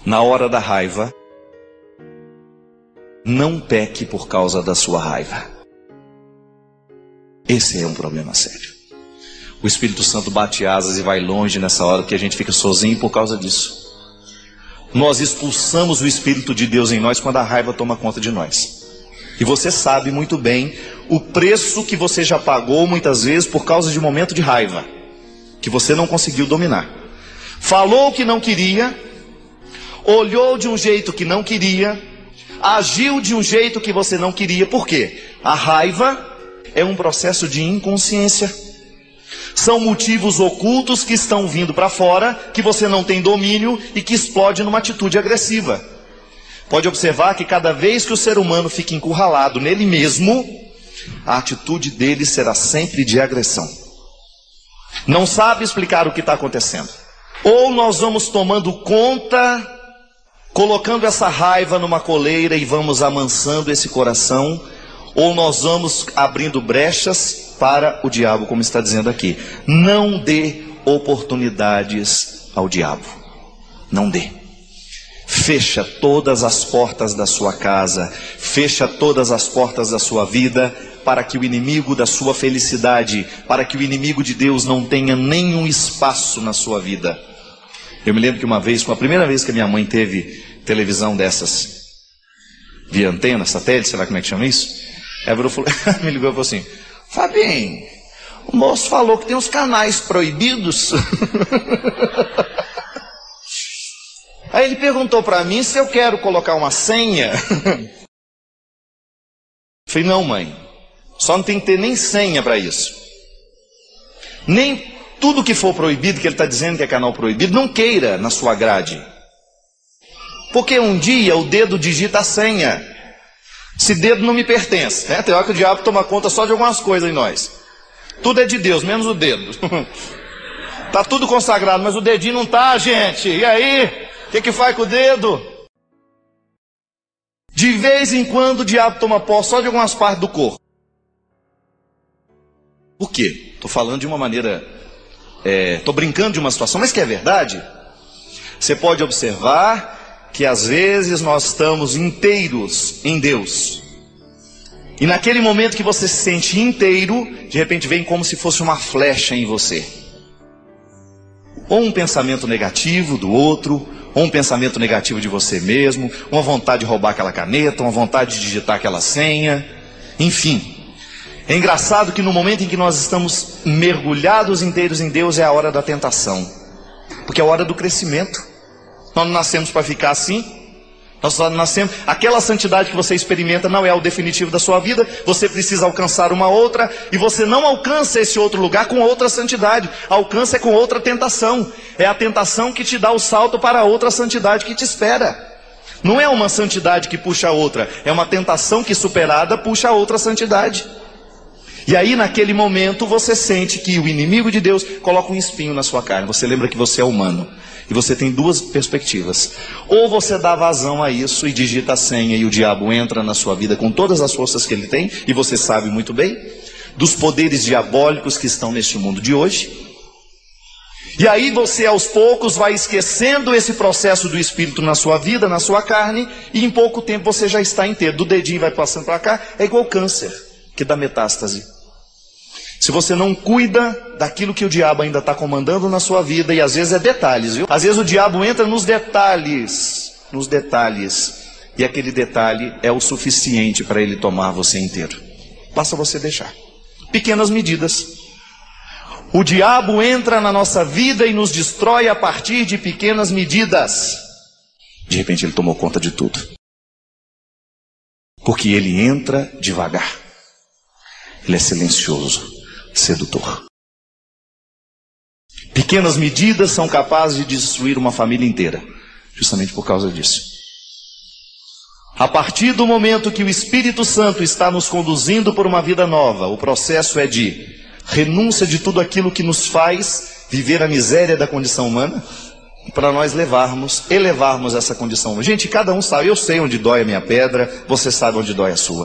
na hora da raiva, não peque por causa da sua raiva. Esse é um problema sério. O Espírito Santo bate asas e vai longe nessa hora, porque a gente fica sozinho por causa disso. Nós expulsamos o Espírito de Deus em nós quando a raiva toma conta de nós. E você sabe muito bem o preço que você já pagou muitas vezes por causa de um momento de raiva, que você não conseguiu dominar. Falou o que não queria, olhou de um jeito que não queria, agiu de um jeito que você não queria. Por quê? A raiva é um processo de inconsciência. São motivos ocultos que estão vindo para fora, que você não tem domínio e que explode numa atitude agressiva. Pode observar que cada vez que o ser humano fica encurralado nele mesmo, a atitude dele será sempre de agressão. Não sabe explicar o que está acontecendo. Ou nós vamos tomando conta, colocando essa raiva numa coleira e vamos amansando esse coração, ou nós vamos abrindo brechas para o diabo, como está dizendo aqui. Não dê oportunidades ao diabo. Não dê. Fecha todas as portas da sua casa, fecha todas as portas da sua vida, para que o inimigo da sua felicidade, para que o inimigo de Deus não tenha nenhum espaço na sua vida. Eu me lembro que uma vez, a primeira vez que a minha mãe teve televisão dessas, via antena, satélite, sei lá como é que chama isso, ela me ligou e falou assim: Fabinho, o moço falou que tem uns canais proibidos. Aí ele perguntou para mim se eu quero colocar uma senha. Falei: não, mãe, só não tem que ter nem senha para isso. Nem tudo que for proibido, que ele está dizendo que é canal proibido, não queira na sua grade. Porque um dia o dedo digita a senha. Esse dedo não me pertence, né? Tem hora que o diabo toma conta só de algumas coisas em nós. Tudo é de Deus, menos o dedo. Tá tudo consagrado, mas o dedinho não tá, gente. E aí? O que faz com o dedo? De vez em quando o diabo toma posse só de algumas partes do corpo. Por quê? Estou falando de uma maneira... Estou brincando de uma situação, mas que é verdade. Você pode observar que às vezes nós estamos inteiros em Deus. E naquele momento que você se sente inteiro, de repente vem como se fosse uma flecha em você. Ou um pensamento negativo do outro, ou um pensamento negativo de você mesmo, uma vontade de roubar aquela caneta, uma vontade de digitar aquela senha, enfim. É engraçado que no momento em que nós estamos mergulhados inteiros em Deus é a hora da tentação. Porque é a hora do crescimento. Nós não nascemos para ficar assim. Nós só nascemos. Aquela santidade que você experimenta não é o definitivo da sua vida. Você precisa alcançar uma outra. E você não alcança esse outro lugar com outra santidade. Alcança com outra tentação. É a tentação que te dá o salto para a outra santidade que te espera. Não é uma santidade que puxa a outra. É uma tentação que superada puxa a outra santidade. E aí naquele momento você sente que o inimigo de Deus coloca um espinho na sua carne. Você lembra que você é humano. E você tem duas perspectivas. Ou você dá vazão a isso e digita a senha e o diabo entra na sua vida com todas as forças que ele tem, e você sabe muito bem, dos poderes diabólicos que estão neste mundo de hoje. E aí você aos poucos vai esquecendo esse processo do Espírito na sua vida, na sua carne, e em pouco tempo você já está inteiro. Do dedinho vai passando para cá, é igual câncer, que dá metástase. Se você não cuida daquilo que o diabo ainda está comandando na sua vida, e às vezes é detalhes, viu? Às vezes o diabo entra nos detalhes, e aquele detalhe é o suficiente para ele tomar você inteiro. Basta você deixar. Pequenas medidas. O diabo entra na nossa vida e nos destrói a partir de pequenas medidas. De repente ele tomou conta de tudo. Porque ele entra devagar. Ele é silencioso. Sedutor. Pequenas medidas são capazes de destruir uma família inteira, justamente por causa disso. A partir do momento que o Espírito Santo está nos conduzindo por uma vida nova, o processo é de renúncia de tudo aquilo que nos faz viver a miséria da condição humana, para nós elevarmos essa condição humana. Gente, cada um sabe, eu sei onde dói a minha pedra, você sabe onde dói a sua.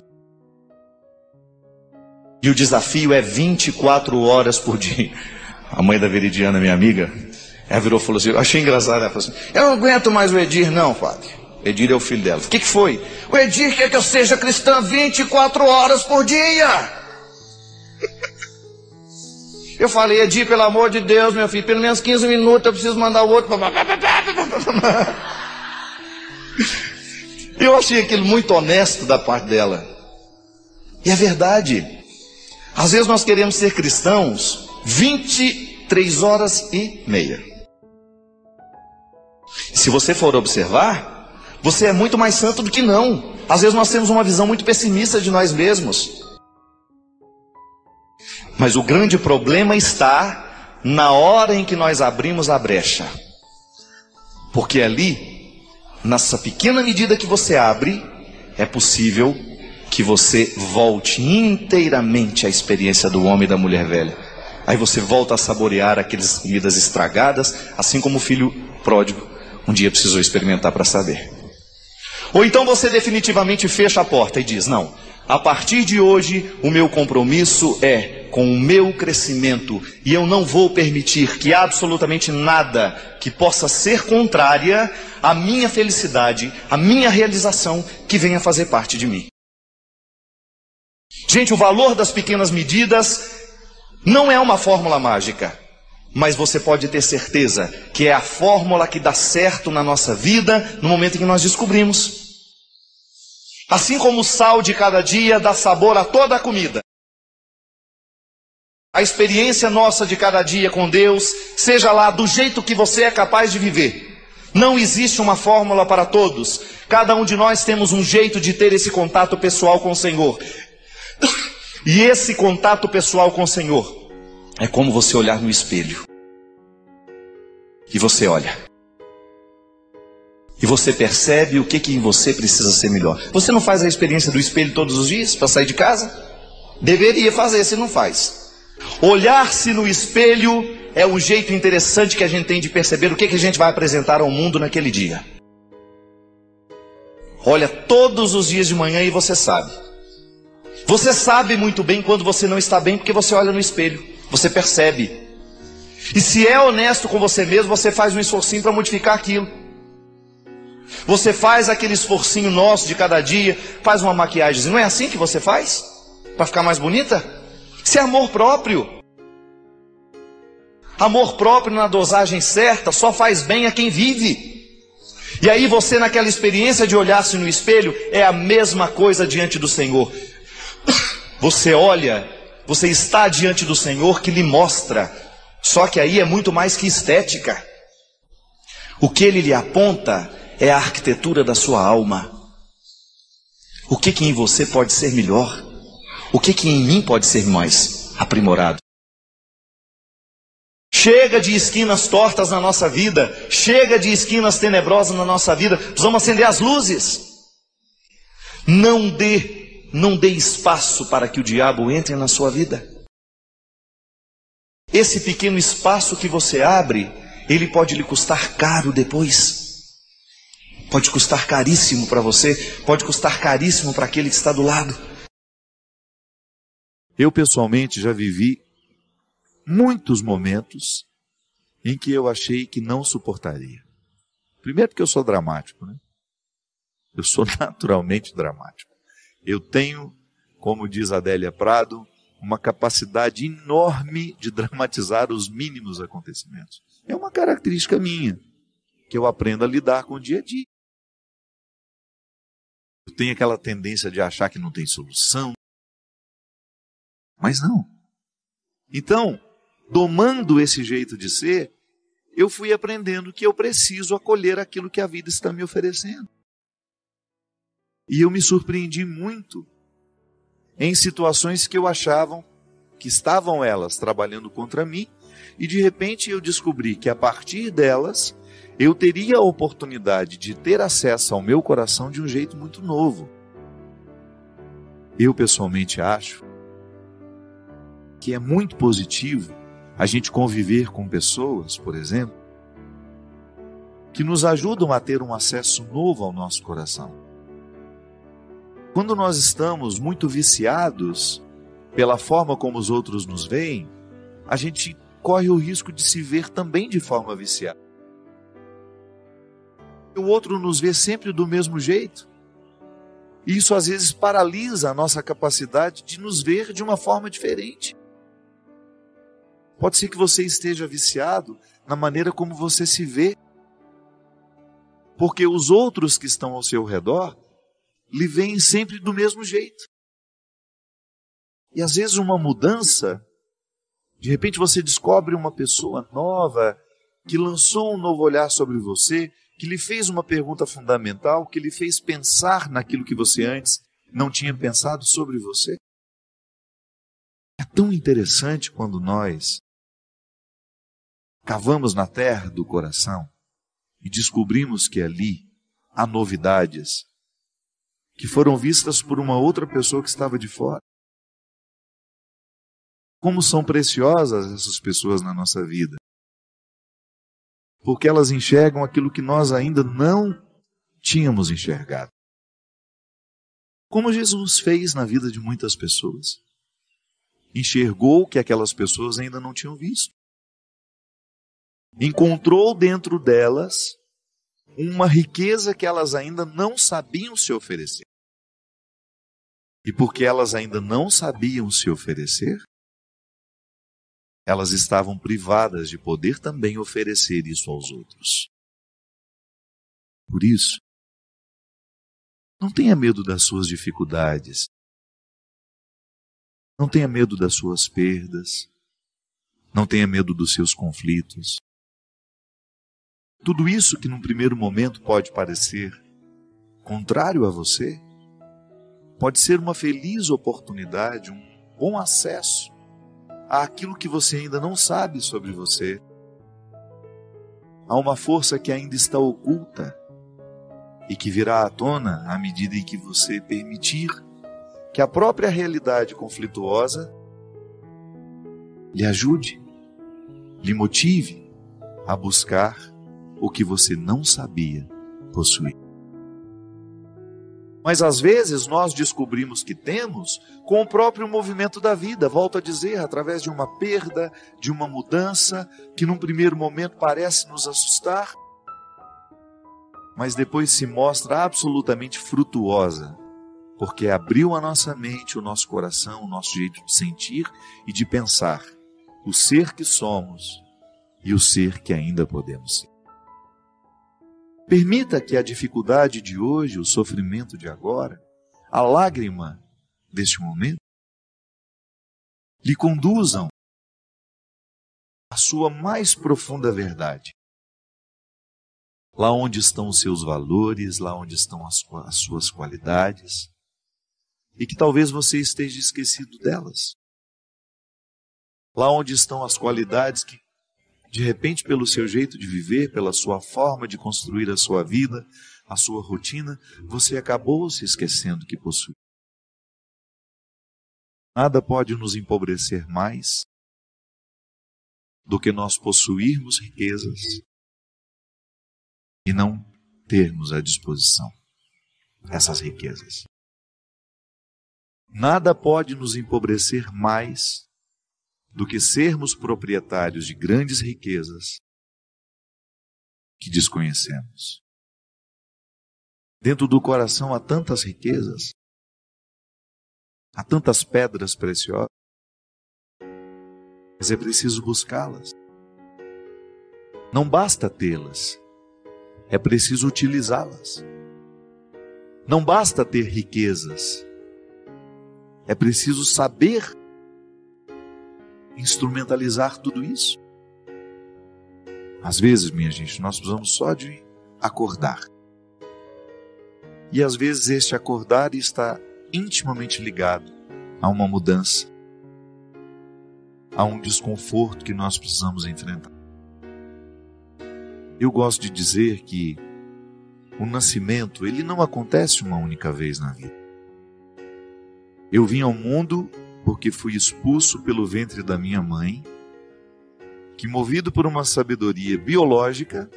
E o desafio é 24 horas por dia. A mãe da Veridiana, minha amiga, Ela virou e falou assim, eu achei engraçado, ela falou assim, eu não aguento mais o Edir não, padre. Edir é o filho dela. O que foi? O Edir quer que eu seja cristã 24 horas por dia. Eu falei, Edir, pelo amor de Deus, meu filho, pelo menos 15 minutos eu preciso mandar o outro. Eu achei aquilo muito honesto da parte dela. E é verdade. Às vezes nós queremos ser cristãos 23 horas e meia. Se você for observar, você é muito mais santo do que não. Às vezes nós temos uma visão muito pessimista de nós mesmos. Mas o grande problema está na hora em que nós abrimos a brecha. Porque ali, nessa pequena medida que você abre, é possível que você volte inteiramente à experiência do homem e da mulher velha. Aí você volta a saborear aquelas comidas estragadas, assim como o filho pródigo um dia precisou experimentar para saber. Ou então você definitivamente fecha a porta e diz, não, a partir de hoje o meu compromisso é com o meu crescimento e eu não vou permitir que absolutamente nada que possa ser contrária à minha felicidade, à minha realização, que venha fazer parte de mim. Gente, o valor das pequenas medidas não é uma fórmula mágica, mas você pode ter certeza que é a fórmula que dá certo na nossa vida no momento em que nós descobrimos. Assim como o sal de cada dia dá sabor a toda a comida. A experiência nossa de cada dia com Deus, seja lá do jeito que você é capaz de viver. Não existe uma fórmula para todos. Cada um de nós temos um jeito de ter esse contato pessoal com o Senhor. E esse contato pessoal com o Senhor é como você olhar no espelho. E você olha. E você percebe o que em você precisa ser melhor. Você não faz a experiência do espelho todos os dias para sair de casa? Deveria fazer, se não faz. Olhar-se no espelho é um jeito interessante que a gente tem de perceber o que a gente vai apresentar ao mundo naquele dia. Olha todos os dias de manhã e você sabe. Você sabe muito bem quando você não está bem, porque você olha no espelho, você percebe. E se é honesto com você mesmo, você faz um esforcinho para modificar aquilo. Você faz aquele esforcinho nosso de cada dia, faz uma maquiagem. Não é assim que você faz? Para ficar mais bonita? Isso é amor próprio. Amor próprio na dosagem certa só faz bem a quem vive. E aí você, naquela experiência de olhar-se no espelho, é a mesma coisa diante do Senhor. Você olha, você está diante do Senhor que lhe mostra. Só que aí é muito mais que estética. O que Ele lhe aponta é a arquitetura da sua alma. O que em você pode ser melhor? O que em mim pode ser mais aprimorado? Chega de esquinas tortas na nossa vida. Chega de esquinas tenebrosas na nossa vida. Precisamos acender as luzes. Não dê espaço para que o diabo entre na sua vida. Esse pequeno espaço que você abre, ele pode lhe custar caro depois. Pode custar caríssimo para você, pode custar caríssimo para aquele que está do lado. Eu pessoalmente já vivi muitos momentos em que eu achei que não suportaria. Primeiro porque eu sou dramático, né? Eu sou naturalmente dramático. Eu tenho, como diz Adélia Prado, uma capacidade enorme de dramatizar os mínimos acontecimentos. É uma característica minha, que eu aprendo a lidar com o dia a dia. Eu tenho aquela tendência de achar que não tem solução. Mas não. Então, domando esse jeito de ser, eu fui aprendendo que eu preciso acolher aquilo que a vida está me oferecendo. E eu me surpreendi muito em situações que eu achava que estavam elas trabalhando contra mim, e de repente eu descobri que a partir delas eu teria a oportunidade de ter acesso ao meu coração de um jeito muito novo. Eu pessoalmente acho que é muito positivo a gente conviver com pessoas, por exemplo, que nos ajudam a ter um acesso novo ao nosso coração. Quando nós estamos muito viciados pela forma como os outros nos veem, a gente corre o risco de se ver também de forma viciada. O outro nos vê sempre do mesmo jeito. E isso às vezes paralisa a nossa capacidade de nos ver de uma forma diferente. Pode ser que você esteja viciado na maneira como você se vê, porque os outros que estão ao seu redor lhe veem sempre do mesmo jeito. E às vezes uma mudança, de repente você descobre uma pessoa nova, que lançou um novo olhar sobre você, que lhe fez uma pergunta fundamental, que lhe fez pensar naquilo que você antes não tinha pensado sobre você. É tão interessante quando nós cavamos na terra do coração e descobrimos que ali há novidades que foram vistas por uma outra pessoa que estava de fora. Como são preciosas essas pessoas na nossa vida. Porque elas enxergam aquilo que nós ainda não tínhamos enxergado. Como Jesus fez na vida de muitas pessoas. Enxergou que aquelas pessoas ainda não tinham visto. Encontrou dentro delas uma riqueza que elas ainda não sabiam se oferecer. E porque elas ainda não sabiam se oferecer, elas estavam privadas de poder também oferecer isso aos outros. Por isso, não tenha medo das suas dificuldades. Não tenha medo das suas perdas. Não tenha medo dos seus conflitos. Tudo isso que num primeiro momento pode parecer contrário a você, pode ser uma feliz oportunidade, um bom acesso àquilo que você ainda não sabe sobre você. Há uma força que ainda está oculta e que virá à tona à medida em que você permitir que a própria realidade conflituosa lhe ajude, lhe motive a buscar o que você não sabia possuir. Mas às vezes nós descobrimos que temos com o próprio movimento da vida, volto a dizer, através de uma perda, de uma mudança, que num primeiro momento parece nos assustar, mas depois se mostra absolutamente frutuosa, porque abriu a nossa mente, o nosso coração, o nosso jeito de sentir e de pensar, o ser que somos e o ser que ainda podemos ser. Permita que a dificuldade de hoje, o sofrimento de agora, a lágrima deste momento, lhe conduzam à sua mais profunda verdade. Lá onde estão os seus valores, lá onde estão as suas qualidades, e que talvez você esteja esquecido delas. Lá onde estão as qualidades que, de repente, pelo seu jeito de viver, pela sua forma de construir a sua vida, a sua rotina, você acabou se esquecendo que possui. Nada pode nos empobrecer mais do que nós possuirmos riquezas e não termos à disposição essas riquezas. Nada pode nos empobrecer mais do que sermos proprietários de grandes riquezas que desconhecemos. Dentro do coração há tantas riquezas, há tantas pedras preciosas, mas é preciso buscá-las. Não basta tê-las, é preciso utilizá-las. Não basta ter riquezas, é preciso saber instrumentalizar tudo isso. Às vezes, minha gente, nós precisamos só de acordar. E às vezes este acordar está intimamente ligado a uma mudança, a um desconforto que nós precisamos enfrentar. Eu gosto de dizer que o nascimento, ele não acontece uma única vez na vida. Eu vim ao mundo porque fui expulso pelo ventre da minha mãe, que, movido por uma sabedoria biológica,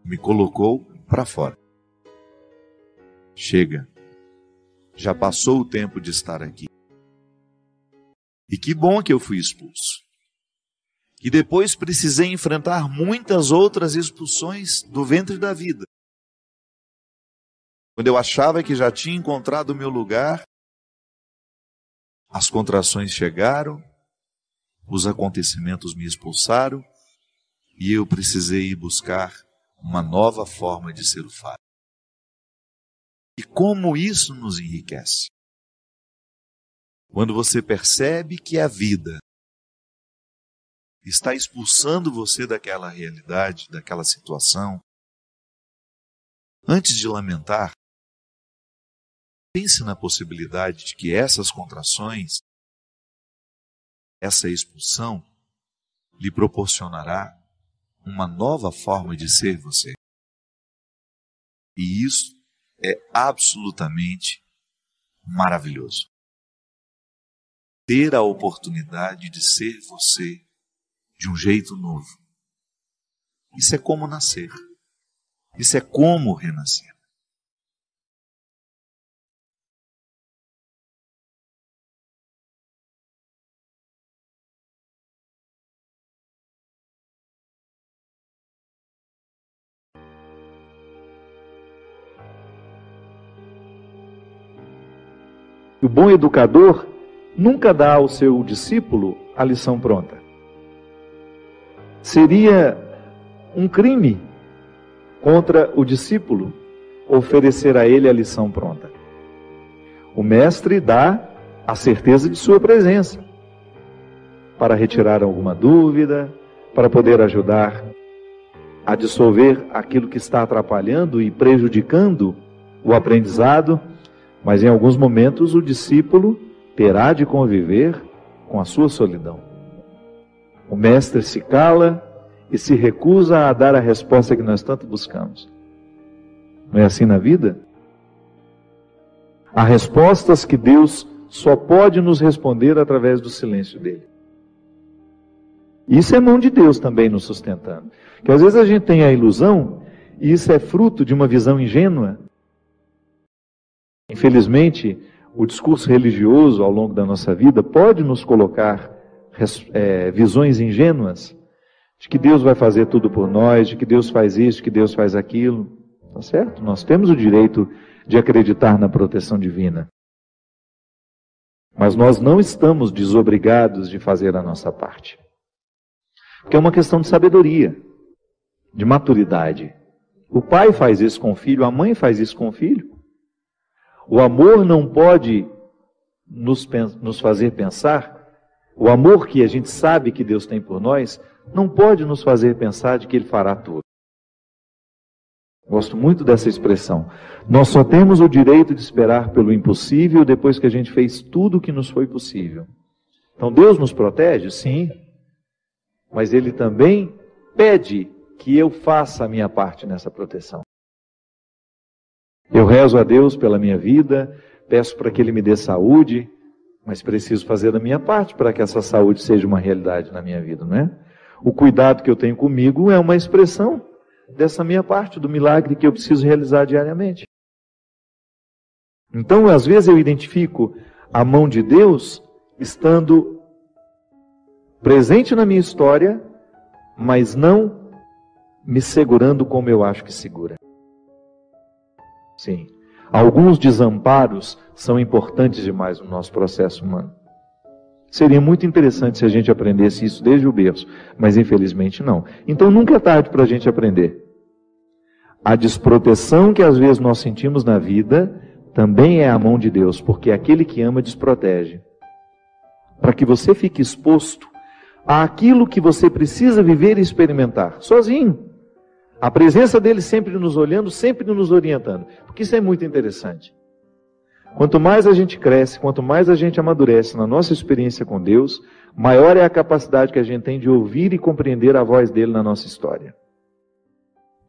me colocou para fora. Chega, já passou o tempo de estar aqui. E que bom que eu fui expulso. E depois precisei enfrentar muitas outras expulsões do ventre da vida. Quando eu achava que já tinha encontrado o meu lugar, as contrações chegaram, os acontecimentos me expulsaram, e eu precisei ir buscar uma nova forma de ser o Fábio. E como isso nos enriquece? Quando você percebe que a vida está expulsando você daquela realidade, daquela situação, antes de lamentar, pense na possibilidade de que essas contrações, essa expulsão, lhe proporcionará uma nova forma de ser você. E isso é absolutamente maravilhoso. Ter a oportunidade de ser você de um jeito novo. Isso é como nascer. Isso é como renascer. O bom educador nunca dá ao seu discípulo a lição pronta. Seria um crime contra o discípulo oferecer a ele a lição pronta. O mestre dá a certeza de sua presença para retirar alguma dúvida, para poder ajudar a dissolver aquilo que está atrapalhando e prejudicando o aprendizado. Mas em alguns momentos o discípulo terá de conviver com a sua solidão. O mestre se cala e se recusa a dar a resposta que nós tanto buscamos. Não é assim na vida? Há respostas que Deus só pode nos responder através do silêncio dele. Isso é mão de Deus também nos sustentando. Que às vezes a gente tem a ilusão, e isso é fruto de uma visão ingênua. Infelizmente, o discurso religioso ao longo da nossa vida pode nos colocar visões ingênuas de que Deus vai fazer tudo por nós, de que Deus faz isso, de que Deus faz aquilo. Tá certo? Nós temos o direito de acreditar na proteção divina. Mas nós não estamos desobrigados de fazer a nossa parte. Porque é uma questão de sabedoria, de maturidade. O pai faz isso com o filho, a mãe faz isso com o filho. O amor não pode nos fazer pensar, o amor que a gente sabe que Deus tem por nós, não pode nos fazer pensar de que Ele fará tudo. Gosto muito dessa expressão. Nós só temos o direito de esperar pelo impossível depois que a gente fez tudo o que nos foi possível. Então Deus nos protege? Sim. Mas Ele também pede que eu faça a minha parte nessa proteção. Eu rezo a Deus pela minha vida, peço para que Ele me dê saúde, mas preciso fazer a minha parte para que essa saúde seja uma realidade na minha vida, não é? O cuidado que eu tenho comigo é uma expressão dessa minha parte, do milagre que eu preciso realizar diariamente. Então, às vezes eu identifico a mão de Deus estando presente na minha história, mas não me segurando como eu acho que segura. Sim, alguns desamparos são importantes demais no nosso processo humano. Seria muito interessante se a gente aprendesse isso desde o berço, mas infelizmente não. Então nunca é tarde para a gente aprender. A desproteção que às vezes nós sentimos na vida também é a mão de Deus, porque aquele que ama desprotege. Para que você fique exposto àquilo que você precisa viver e experimentar, sozinho. A presença dele sempre nos olhando, sempre nos orientando. Porque isso é muito interessante. Quanto mais a gente cresce, quanto mais a gente amadurece na nossa experiência com Deus, maior é a capacidade que a gente tem de ouvir e compreender a voz dele na nossa história.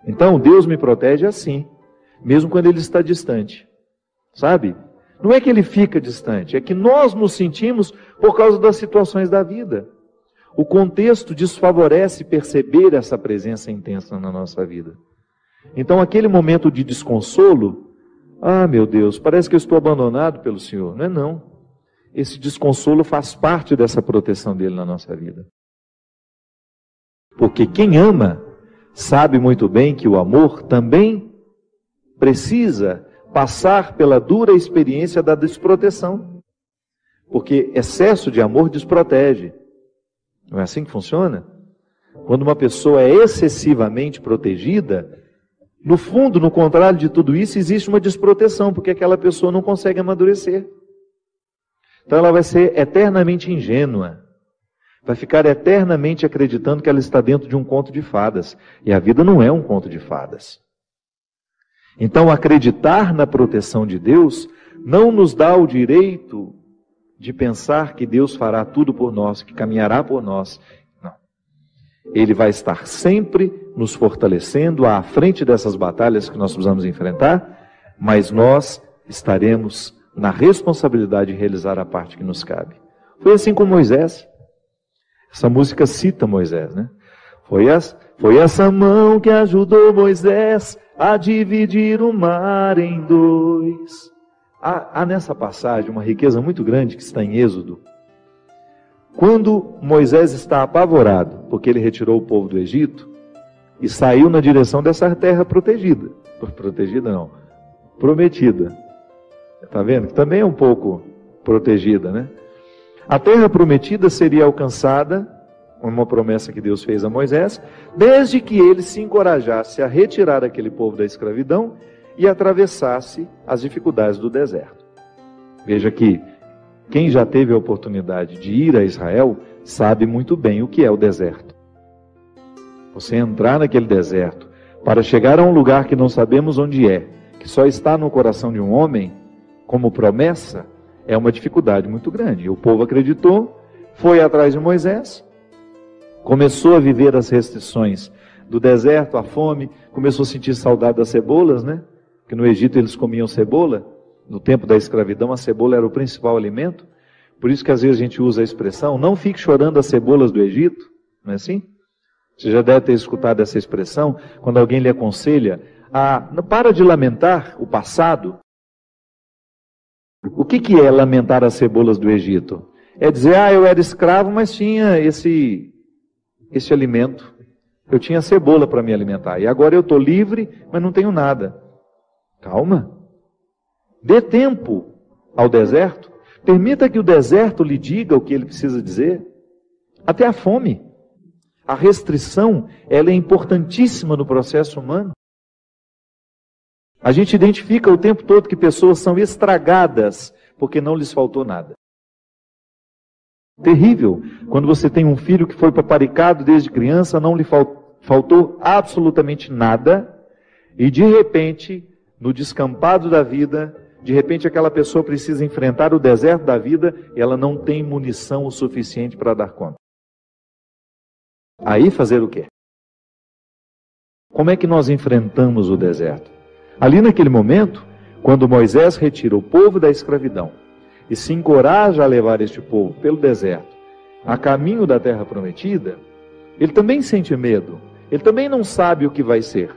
Então, Deus me protege assim, mesmo quando ele está distante. Sabe? Não é que ele fica distante, é que nós nos sentimos por causa das situações da vida. O contexto desfavorece perceber essa presença intensa na nossa vida. Então, aquele momento de desconsolo, meu Deus, parece que eu estou abandonado pelo Senhor. Não é não. Esse desconsolo faz parte dessa proteção dele na nossa vida. Porque quem ama sabe muito bem que o amor também precisa passar pela dura experiência da desproteção. Porque excesso de amor desprotege. Não é assim que funciona? Quando uma pessoa é excessivamente protegida, no fundo, no contrário de tudo isso, existe uma desproteção, porque aquela pessoa não consegue amadurecer. Então ela vai ser eternamente ingênua. Vai ficar eternamente acreditando que ela está dentro de um conto de fadas. E a vida não é um conto de fadas. Então acreditar na proteção de Deus não nos dá o direito de pensar que Deus fará tudo por nós, que caminhará por nós. Não. Ele vai estar sempre nos fortalecendo à frente dessas batalhas que nós precisamos enfrentar, mas nós estaremos na responsabilidade de realizar a parte que nos cabe. Foi assim com Moisés. Essa música cita Moisés, né? Foi essa mão que ajudou Moisés a dividir o mar em dois. Há nessa passagem uma riqueza muito grande que está em Êxodo. Quando Moisés está apavorado, porque ele retirou o povo do Egito e saiu na direção dessa terra protegida. Protegida não, prometida. Está vendo? Que também é um pouco protegida, né? A terra prometida seria alcançada, uma promessa que Deus fez a Moisés, desde que ele se encorajasse a retirar aquele povo da escravidão e atravessasse as dificuldades do deserto. Veja que quem já teve a oportunidade de ir a Israel sabe muito bem o que é o deserto. Você entrar naquele deserto para chegar a um lugar que não sabemos onde é, que só está no coração de um homem, como promessa, é uma dificuldade muito grande. O povo acreditou, foi atrás de Moisés, começou a viver as restrições do deserto, a fome, começou a sentir saudade das cebolas, né? Porque no Egito eles comiam cebola, no tempo da escravidão a cebola era o principal alimento, por isso que às vezes a gente usa a expressão, não fique chorando as cebolas do Egito, não é assim? Você já deve ter escutado essa expressão, quando alguém lhe aconselha, para de lamentar o passado. O que é lamentar as cebolas do Egito? É dizer, eu era escravo, mas tinha esse alimento. Eu tinha cebola para me alimentar. E agora eu estou livre, mas não tenho nada. Calma. Dê tempo ao deserto. Permita que o deserto lhe diga o que ele precisa dizer. Até a fome. A restrição, ela é importantíssima no processo humano. A gente identifica o tempo todo que pessoas são estragadas porque não lhes faltou nada. Terrível. Quando você tem um filho que foi paparicado desde criança, não lhe faltou absolutamente nada, e de repente, no descampado da vida, de repente aquela pessoa precisa enfrentar o deserto da vida e ela não tem munição o suficiente para dar conta. Aí fazer o quê? Como é que nós enfrentamos o deserto? Ali naquele momento, quando Moisés retira o povo da escravidão e se encoraja a levar este povo pelo deserto, a caminho da terra prometida, ele também sente medo, ele também não sabe o que vai ser.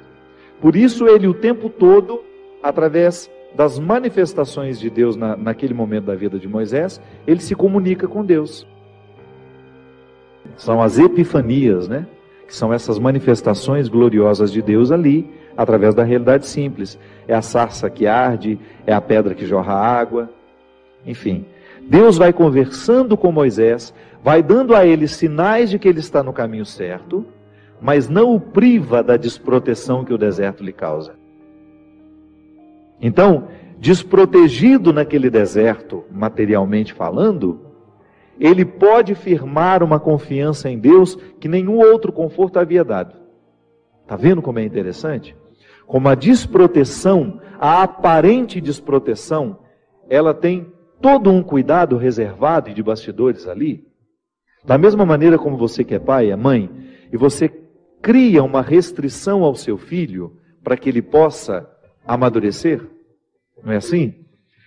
Por isso ele o tempo todo, através das manifestações de Deus naquele momento da vida de Moisés, ele se comunica com Deus. São as epifanias, né? Que são essas manifestações gloriosas de Deus ali, através da realidade simples. É a sarça que arde, é a pedra que jorra água, enfim. Deus vai conversando com Moisés, vai dando a ele sinais de que ele está no caminho certo, mas não o priva da desproteção que o deserto lhe causa. Então, desprotegido naquele deserto, materialmente falando, ele pode firmar uma confiança em Deus que nenhum outro conforto havia dado. Está vendo como é interessante? Como a desproteção, a aparente desproteção, ela tem todo um cuidado reservado e de bastidores ali. Da mesma maneira como você que é pai, é mãe, e você cria uma restrição ao seu filho para que ele possa amadurecer. Não é assim?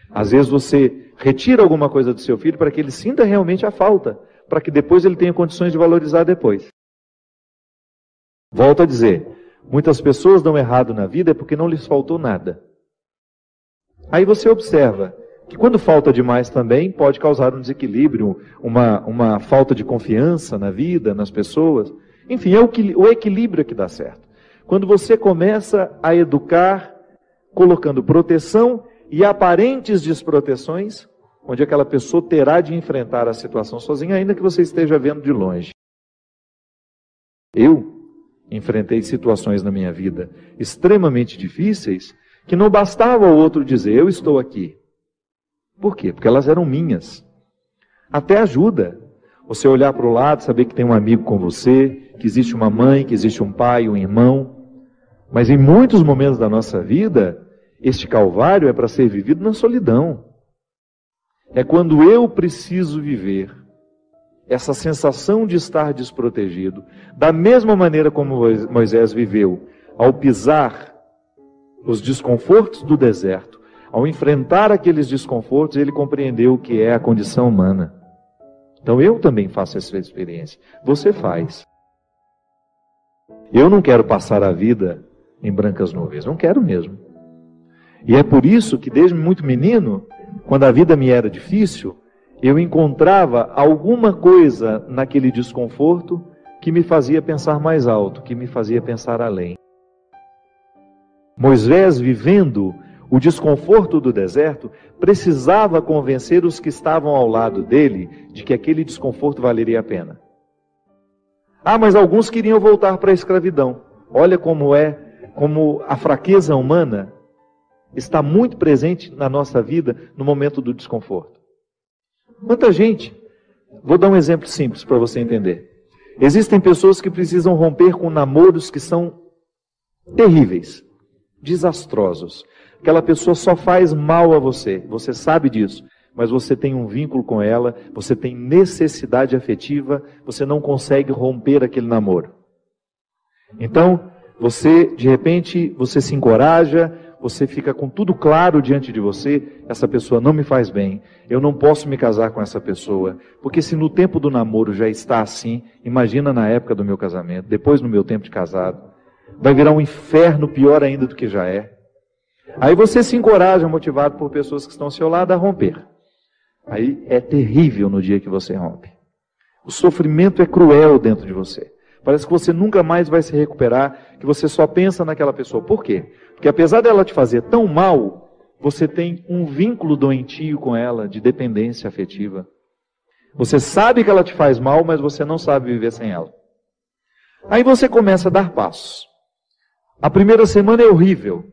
Às vezes você retira alguma coisa do seu filho para que ele sinta realmente a falta, para que depois ele tenha condições de valorizar depois. Volto a dizer, muitas pessoas dão errado na vida porque não lhes faltou nada. Aí você observa que quando falta demais também pode causar um desequilíbrio, uma falta de confiança na vida, nas pessoas. Enfim, é o equilíbrio que dá certo. Quando você começa a educar, colocando proteção e aparentes desproteções, onde aquela pessoa terá de enfrentar a situação sozinha, ainda que você esteja vendo de longe. Eu enfrentei situações na minha vida extremamente difíceis, que não bastava o outro dizer, eu estou aqui. Por quê? Porque elas eram minhas. Até ajuda. Você olhar para o lado, saber que tem um amigo com você, que existe uma mãe, que existe um pai, um irmão. Mas em muitos momentos da nossa vida, este calvário é para ser vivido na solidão. É quando eu preciso viver essa sensação de estar desprotegido, da mesma maneira como Moisés viveu, ao pisar os desconfortos do deserto, ao enfrentar aqueles desconfortos, ele compreendeu o que é a condição humana. Então eu também faço essa experiência. Você faz. Eu não quero passar a vida em brancas nuvens, não quero mesmo. E é por isso que desde muito menino, quando a vida me era difícil, eu encontrava alguma coisa naquele desconforto que me fazia pensar mais alto, que me fazia pensar além. Moisés, vivendo o desconforto do deserto, precisava convencer os que estavam ao lado dele de que aquele desconforto valeria a pena. Ah, mas alguns queriam voltar para a escravidão. Olha como a fraqueza humana está muito presente na nossa vida no momento do desconforto. Quanta gente, vou dar um exemplo simples para você entender. Existem pessoas que precisam romper com namoros que são terríveis, desastrosos. Aquela pessoa só faz mal a você, você sabe disso, mas você tem um vínculo com ela, você tem necessidade afetiva, você não consegue romper aquele namoro. Então, de repente, você se encoraja, você fica com tudo claro diante de você, essa pessoa não me faz bem, eu não posso me casar com essa pessoa, porque se no tempo do namoro já está assim, imagina na época do meu casamento, depois no meu tempo de casado, vai virar um inferno pior ainda do que já é. Aí você se encoraja, motivado por pessoas que estão ao seu lado, a romper. Aí é terrível no dia que você rompe. O sofrimento é cruel dentro de você. Parece que você nunca mais vai se recuperar, que você só pensa naquela pessoa. Por quê? Porque apesar dela te fazer tão mal, você tem um vínculo doentio com ela, de dependência afetiva. Você sabe que ela te faz mal, mas você não sabe viver sem ela. Aí você começa a dar passos. A primeira semana é horrível.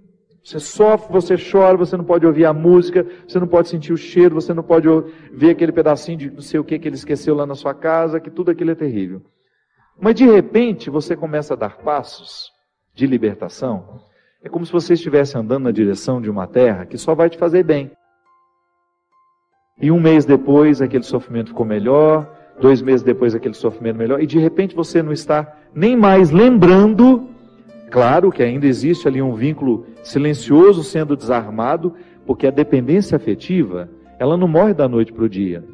Você sofre, você chora, você não pode ouvir a música, você não pode sentir o cheiro, você não pode ver aquele pedacinho de não sei o que ele esqueceu lá na sua casa, que tudo aquilo é terrível. Mas de repente você começa a dar passos de libertação. É como se você estivesse andando na direção de uma terra que só vai te fazer bem. E um mês depois aquele sofrimento ficou melhor, 2 meses depois aquele sofrimento melhor, e de repente você não está nem mais lembrando. Claro que ainda existe ali um vínculo silencioso sendo desarmado, porque a dependência afetiva, ela não morre da noite para o dia.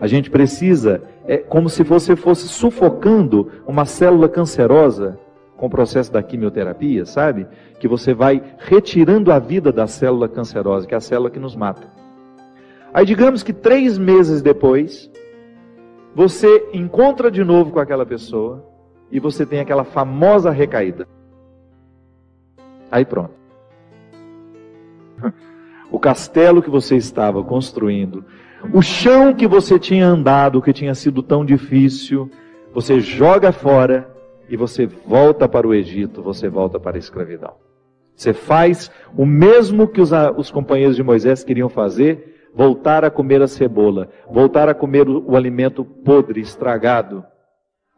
A gente precisa, é como se você fosse sufocando uma célula cancerosa com o processo da quimioterapia, sabe? Que você vai retirando a vida da célula cancerosa, que é a célula que nos mata. Aí digamos que 3 meses depois, você encontra de novo com aquela pessoa, e você tem aquela famosa recaída. Aí pronto. O castelo que você estava construindo, o chão que você tinha andado, que tinha sido tão difícil, você joga fora e você volta para o Egito, você volta para a escravidão. Você faz o mesmo que os companheiros de Moisés queriam fazer, voltar a comer a cebola, voltar a comer o alimento podre, estragado.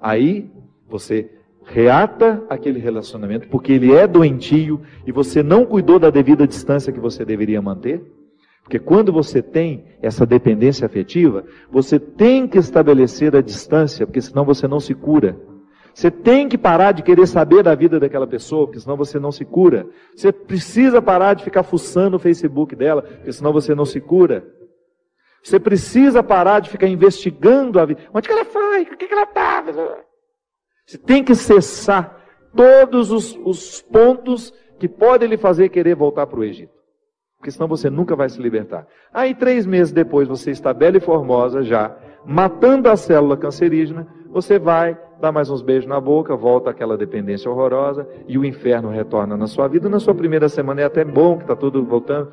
Aí você reata aquele relacionamento, porque ele é doentio e você não cuidou da devida distância que você deveria manter. Porque quando você tem essa dependência afetiva, você tem que estabelecer a distância, porque senão você não se cura. Você tem que parar de querer saber da vida daquela pessoa, porque senão você não se cura. Você precisa parar de ficar fuçando o Facebook dela, porque senão você não se cura. Você precisa parar de ficar investigando a vida. Onde que ela foi? O que ela estava? Você tem que cessar todos os pontos que podem lhe fazer querer voltar para o Egito. Porque senão você nunca vai se libertar. Aí 3 meses depois você está bela e formosa já, matando a célula cancerígena, você vai, dá mais uns beijos na boca, volta aquela dependência horrorosa e o inferno retorna na sua vida. Na sua primeira semana é até bom, que está tudo voltando.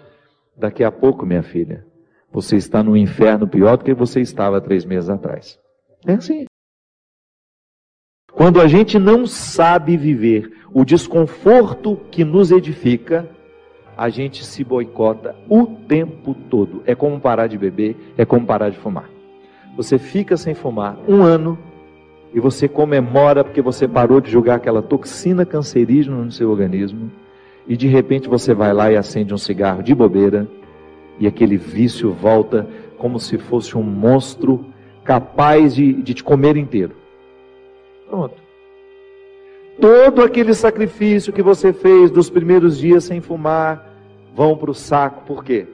Daqui a pouco, minha filha, você está no inferno pior do que você estava 3 meses atrás. É assim. Quando a gente não sabe viver o desconforto que nos edifica, a gente se boicota o tempo todo. É como parar de beber, é como parar de fumar. Você fica sem fumar 1 ano e você comemora porque você parou de jogar aquela toxina cancerígena no seu organismo e de repente você vai lá e acende um cigarro de bobeira e aquele vício volta como se fosse um monstro capaz de te comer inteiro. Pronto. Todo aquele sacrifício que você fez dos primeiros dias sem fumar vão para o saco. Por quê?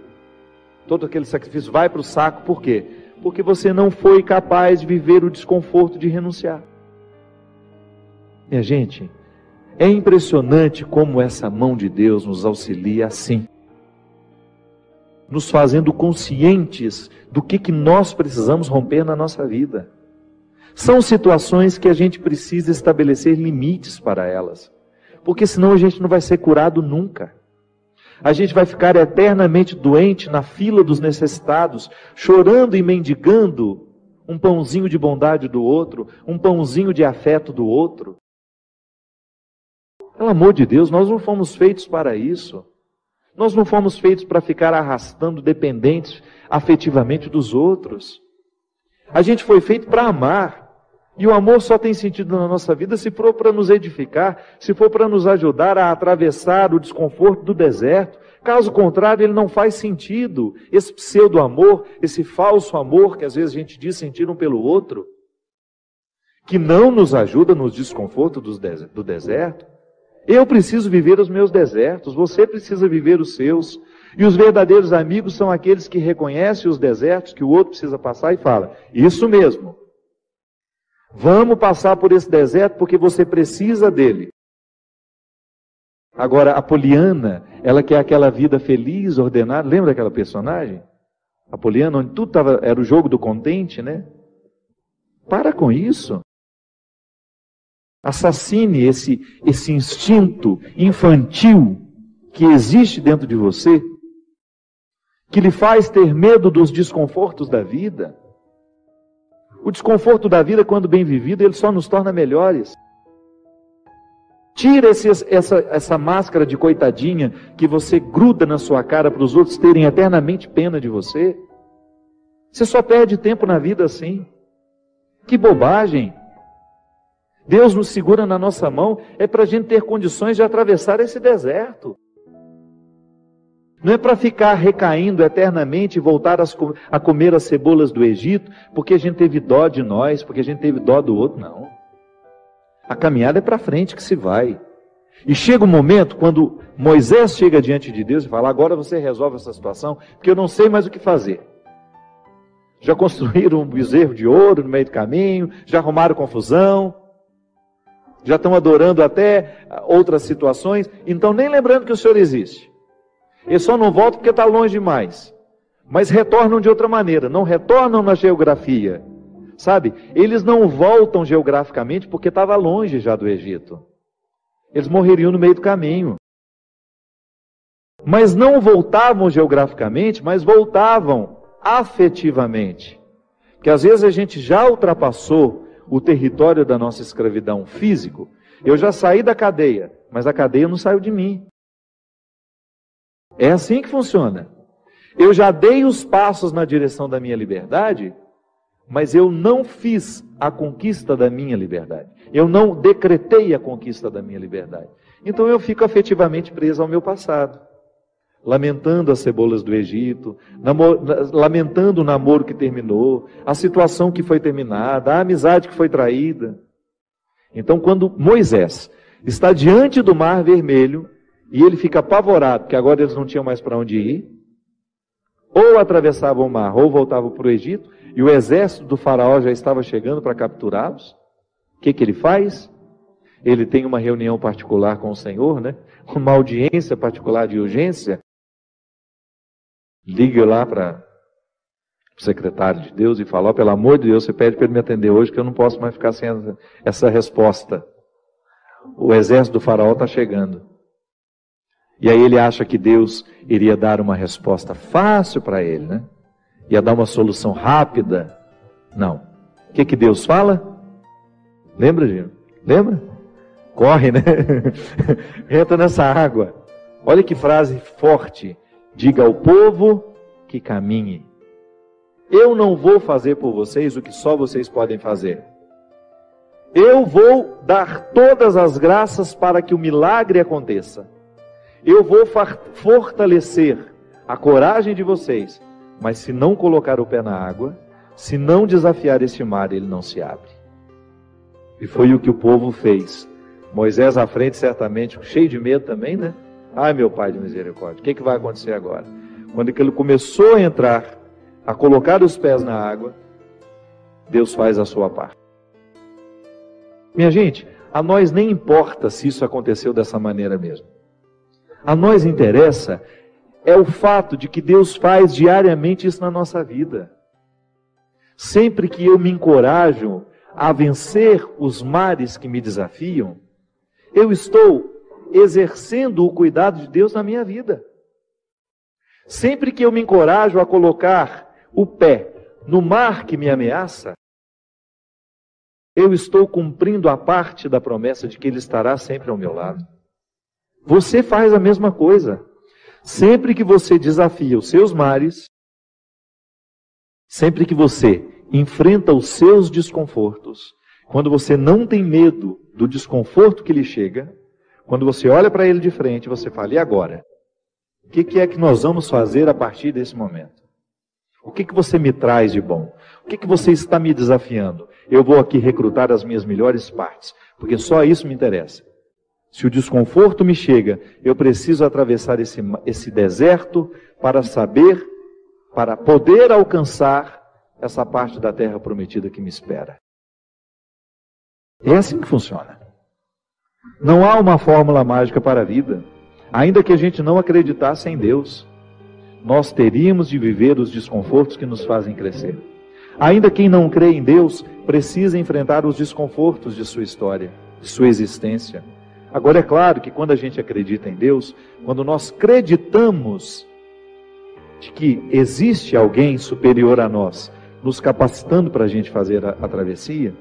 Todo aquele sacrifício vai para o saco. Por quê? Porque você não foi capaz de viver o desconforto de renunciar. Minha gente, é impressionante como essa mão de Deus nos auxilia assim, nos fazendo conscientes do que nós precisamos romper na nossa vida. São situações que a gente precisa estabelecer limites para elas, porque senão a gente não vai ser curado nunca. A gente vai ficar eternamente doente na fila dos necessitados, chorando e mendigando um pãozinho de bondade do outro, um pãozinho de afeto do outro. Pelo amor de Deus, nós não fomos feitos para isso. Nós não fomos feitos para ficar arrastando dependentes afetivamente dos outros. A gente foi feito para amar. E o amor só tem sentido na nossa vida se for para nos edificar, se for para nos ajudar a atravessar o desconforto do deserto. Caso contrário, ele não faz sentido. Esse pseudo-amor, esse falso amor que às vezes a gente diz sentir um pelo outro, que não nos ajuda nos desconfortos do deserto. Eu preciso viver os meus desertos, você precisa viver os seus. E os verdadeiros amigos são aqueles que reconhecem os desertos que o outro precisa passar e fala, isso mesmo. Vamos passar por esse deserto porque você precisa dele. Agora, a Poliana, ela quer aquela vida feliz, ordenada. Lembra daquela personagem? A Poliana, onde tudo era o jogo do contente, né? Para com isso. Assassine esse instinto infantil que existe dentro de você, que lhe faz ter medo dos desconfortos da vida. O desconforto da vida, quando bem vivido, ele só nos torna melhores. Tira essa máscara de coitadinha que você gruda na sua cara para os outros terem eternamente pena de você. Você só perde tempo na vida assim. Que bobagem! Deus nos segura na nossa mão, é para a gente ter condições de atravessar esse deserto. Não é para ficar recaindo eternamente e voltar a comer as cebolas do Egito, porque a gente teve dó de nós, porque a gente teve dó do outro, não. A caminhada é para frente que se vai. E chega um momento, quando Moisés chega diante de Deus e fala, agora você resolve essa situação, porque eu não sei mais o que fazer. Já construíram um bezerro de ouro no meio do caminho, já arrumaram confusão, já estão adorando até outras situações, então nem lembrando que o Senhor existe. Eles só não voltam porque está longe demais. Mas retornam de outra maneira, não retornam na geografia. Sabe? Eles não voltam geograficamente porque estava longe já do Egito. Eles morreriam no meio do caminho. Mas não voltavam geograficamente, mas voltavam afetivamente. Porque às vezes a gente já ultrapassou o território da nossa escravidão físico. Eu já saí da cadeia, mas a cadeia não saiu de mim. É assim que funciona. Eu já dei os passos na direção da minha liberdade, mas eu não fiz a conquista da minha liberdade. Eu não decretei a conquista da minha liberdade. Então eu fico afetivamente preso ao meu passado. Lamentando as cebolas do Egito, lamentando o namoro que terminou, a situação que foi terminada, a amizade que foi traída. Então quando Moisés está diante do Mar Vermelho, e ele fica apavorado, porque agora eles não tinham mais para onde ir, ou atravessavam o mar, ou voltavam para o Egito, e o exército do faraó já estava chegando para capturá-los. O que ele faz? Ele tem uma reunião particular com o Senhor, né? Uma audiência particular de urgência. Liga lá para o secretário de Deus e fala: pelo amor de Deus, você pede para ele me atender hoje, que eu não posso mais ficar sem essa resposta. O exército do faraó está chegando. E aí ele acha que Deus iria dar uma resposta fácil para ele, né? Ia dar uma solução rápida. Não. O que Deus fala? Lembra, Gino? Lembra? Corre, né? Entra nessa água. Olha que frase forte. Diga ao povo que caminhe. Eu não vou fazer por vocês o que só vocês podem fazer. Eu vou dar todas as graças para que o milagre aconteça. Eu vou fortalecer a coragem de vocês. Mas se não colocar o pé na água, se não desafiar este mar, ele não se abre. E foi o que o povo fez. Moisés à frente, certamente, cheio de medo também, né? Ai, meu Pai de misericórdia, o que vai acontecer agora? Quando ele começou a entrar, a colocar os pés na água, Deus faz a sua parte. Minha gente, a nós nem importa se isso aconteceu dessa maneira mesmo. A nós interessa é o fato de que Deus faz diariamente isso na nossa vida. Sempre que eu me encorajo a vencer os mares que me desafiam, eu estou exercendo o cuidado de Deus na minha vida. Sempre que eu me encorajo a colocar o pé no mar que me ameaça, eu estou cumprindo a parte da promessa de que Ele estará sempre ao meu lado. Você faz a mesma coisa. Sempre que você desafia os seus mares, sempre que você enfrenta os seus desconfortos, quando você não tem medo do desconforto que lhe chega, quando você olha para ele de frente, você fala: e agora? O que é que nós vamos fazer a partir desse momento? O que você me traz de bom? O que você está me desafiando? Eu vou aqui recrutar as minhas melhores partes, porque só isso me interessa. Se o desconforto me chega, eu preciso atravessar esse deserto para saber, para poder alcançar essa parte da terra prometida que me espera. É assim que funciona. Não há uma fórmula mágica para a vida. Ainda que a gente não acreditasse em Deus, nós teríamos de viver os desconfortos que nos fazem crescer. Ainda quem não crê em Deus precisa enfrentar os desconfortos de sua história, de sua existência. Agora é claro que quando a gente acredita em Deus, quando nós acreditamos de que existe alguém superior a nós, nos capacitando para a gente fazer a travessia,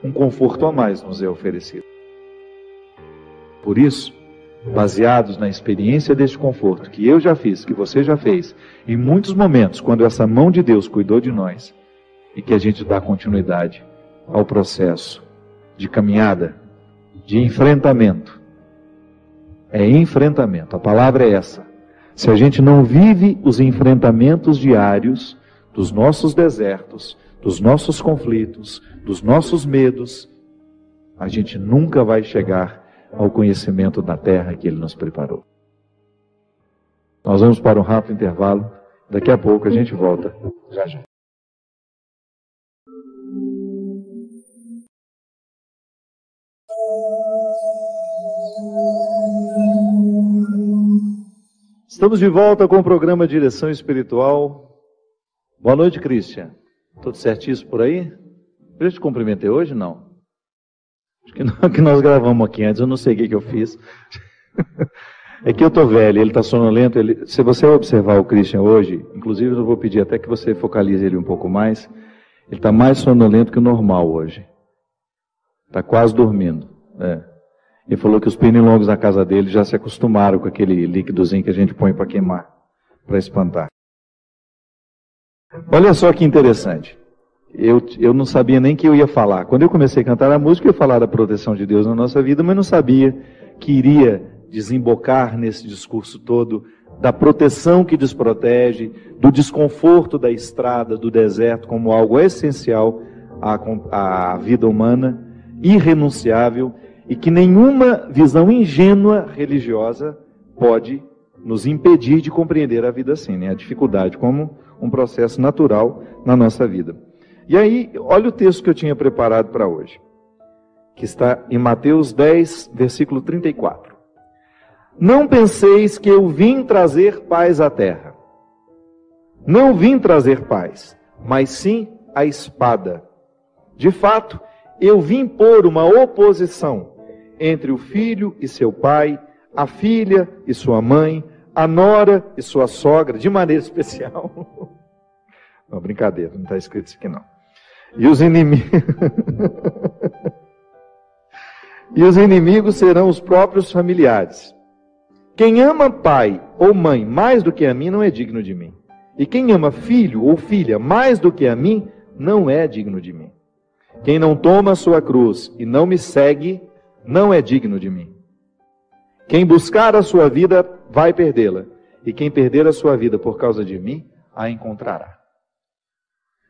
um conforto a mais nos é oferecido. Por isso, baseados na experiência deste conforto que eu já fiz, que você já fez, em muitos momentos, quando essa mão de Deus cuidou de nós, e que a gente dá continuidade ao processo de caminhada, de enfrentamento. É enfrentamento, a palavra é essa. Se a gente não vive os enfrentamentos diários dos nossos desertos, dos nossos conflitos, dos nossos medos, a gente nunca vai chegar ao conhecimento da terra que Ele nos preparou. Nós vamos para um rápido intervalo. Daqui a pouco a gente volta. Já já. Estamos de volta com o programa Direção Espiritual. Boa noite, Christian. Tudo certíssimo por aí? Eu te cumprimentei hoje? Não. Acho que nós gravamos aqui antes, eu não sei o que eu fiz. É que eu estou velho, ele está sonolento. Se você observar o Christian hoje, inclusive eu vou pedir até que você focalize ele um pouco mais, ele está mais sonolento que o normal hoje. Está quase dormindo. Ele falou que os pernilongos na casa dele já se acostumaram com aquele líquidozinho que a gente põe para queimar, para espantar. Olha só que interessante. Eu não sabia nem que eu ia falar. Quando eu comecei a cantar a música, eu ia falar da proteção de Deus na nossa vida, mas não sabia que iria desembocar nesse discurso todo da proteção que desprotege, do desconforto da estrada, do deserto, como algo essencial à vida humana, irrenunciável, e que nenhuma visão ingênua religiosa pode nos impedir de compreender a vida assim, né? A dificuldade como um processo natural na nossa vida. E aí, olha o texto que eu tinha preparado para hoje, que está em Mateus 10, versículo 34. Não penseis que eu vim trazer paz à terra. Não vim trazer paz, mas sim a espada. De fato, eu vim pôr uma oposição entre o filho e seu pai, a filha e sua mãe, a nora e sua sogra, de maneira especial. Não, brincadeira, não está escrito isso aqui não. E os inimigos... E os inimigos serão os próprios familiares. Quem ama pai ou mãe mais do que a mim não é digno de mim. E quem ama filho ou filha mais do que a mim não é digno de mim. Quem não toma a sua cruz e não me segue não é digno de mim. Quem buscar a sua vida vai perdê-la. E quem perder a sua vida por causa de mim, a encontrará.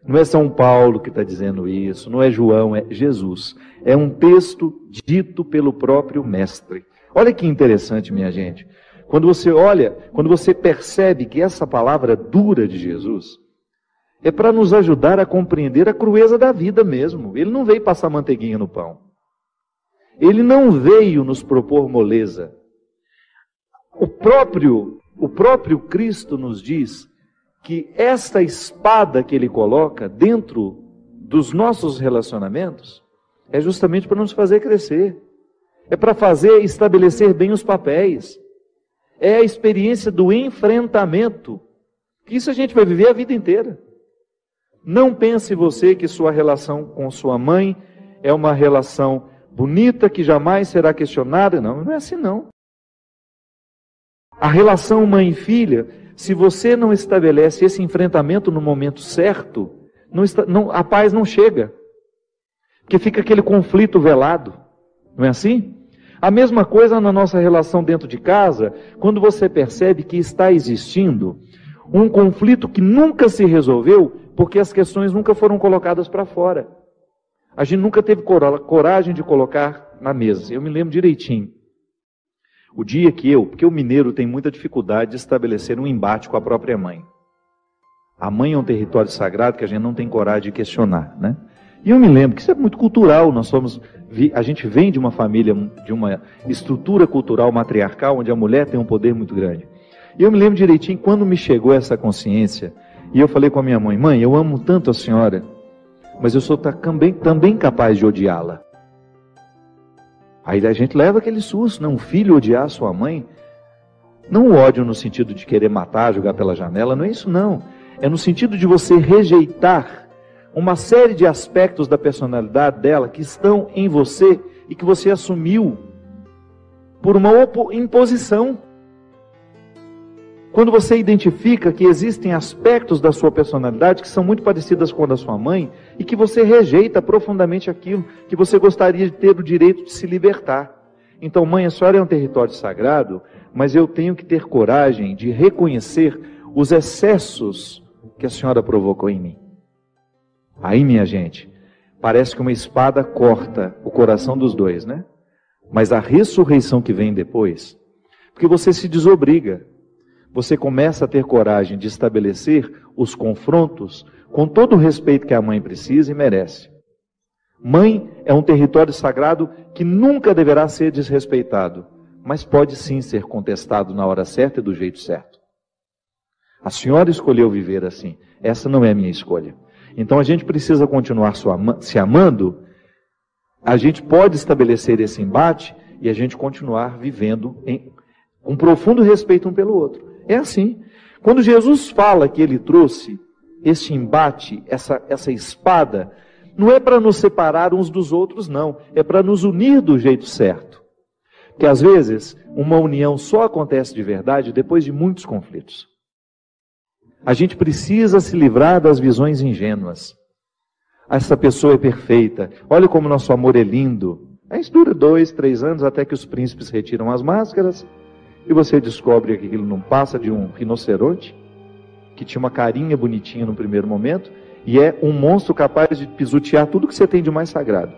Não é São Paulo que está dizendo isso, não é João, é Jesus. É um texto dito pelo próprio Mestre. Olha que interessante, minha gente. Quando você olha, quando você percebe que essa palavra dura de Jesus, é para nos ajudar a compreender a crueza da vida mesmo. Ele não veio passar manteiguinha no pão. Ele não veio nos propor moleza. O próprio Cristo nos diz que esta espada que ele coloca dentro dos nossos relacionamentos é justamente para nos fazer crescer. É para estabelecer bem os papéis. É a experiência do enfrentamento. Isso a gente vai viver a vida inteira. Não pense você que sua relação com sua mãe é uma relação bonita que jamais será questionada. Não, não é assim não. A relação mãe e filha, se você não estabelece esse enfrentamento no momento certo, a paz não chega. Porque fica aquele conflito velado. Não é assim? A mesma coisa na nossa relação dentro de casa, quando você percebe que está existindo um conflito que nunca se resolveu, porque as questões nunca foram colocadas para fora. A gente nunca teve coragem de colocar na mesa. Eu me lembro direitinho. O dia que porque o mineiro tem muita dificuldade de estabelecer um embate com a própria mãe. A mãe é um território sagrado que a gente não tem coragem de questionar, né? E eu me lembro que isso é muito cultural, a gente vem de uma família, de uma estrutura cultural matriarcal, onde a mulher tem um poder muito grande. E eu me lembro direitinho, quando me chegou essa consciência, e eu falei com a minha mãe, mãe, eu amo tanto a senhora, mas eu sou também capaz de odiá-la. Aí a gente leva aquele susto, um filho odiar a sua mãe, não o ódio no sentido de querer matar, jogar pela janela, não é isso não. É no sentido de você rejeitar uma série de aspectos da personalidade dela que estão em você e que você assumiu por uma imposição. Quando você identifica que existem aspectos da sua personalidade que são muito parecidas com a da sua mãe e que você rejeita profundamente aquilo que você gostaria de ter o direito de se libertar. Então, mãe, a senhora é um território sagrado, mas eu tenho que ter coragem de reconhecer os excessos que a senhora provocou em mim. Aí, minha gente, parece que uma espada corta o coração dos dois, né? Mas a ressurreição que vem depois, porque você se desobriga, você começa a ter coragem de estabelecer os confrontos com todo o respeito que a mãe precisa e merece. Mãe é um território sagrado que nunca deverá ser desrespeitado, mas pode sim ser contestado na hora certa e do jeito certo. A senhora escolheu viver assim, essa não é a minha escolha. Então a gente precisa continuar se amando, a gente pode estabelecer esse embate e a gente continuar vivendo com profundo respeito um pelo outro. É assim. Quando Jesus fala que ele trouxe esse embate, essa espada, não é para nos separar uns dos outros, não. É para nos unir do jeito certo. Porque às vezes uma união só acontece de verdade depois de muitos conflitos. A gente precisa se livrar das visões ingênuas. Essa pessoa é perfeita. Olha como nosso amor é lindo. Isso dura 2, 3 anos até que os príncipes retiram as máscaras. E você descobre que aquilo não passa de um rinoceronte, que tinha uma carinha bonitinha no primeiro momento, e é um monstro capaz de pisotear tudo que você tem de mais sagrado.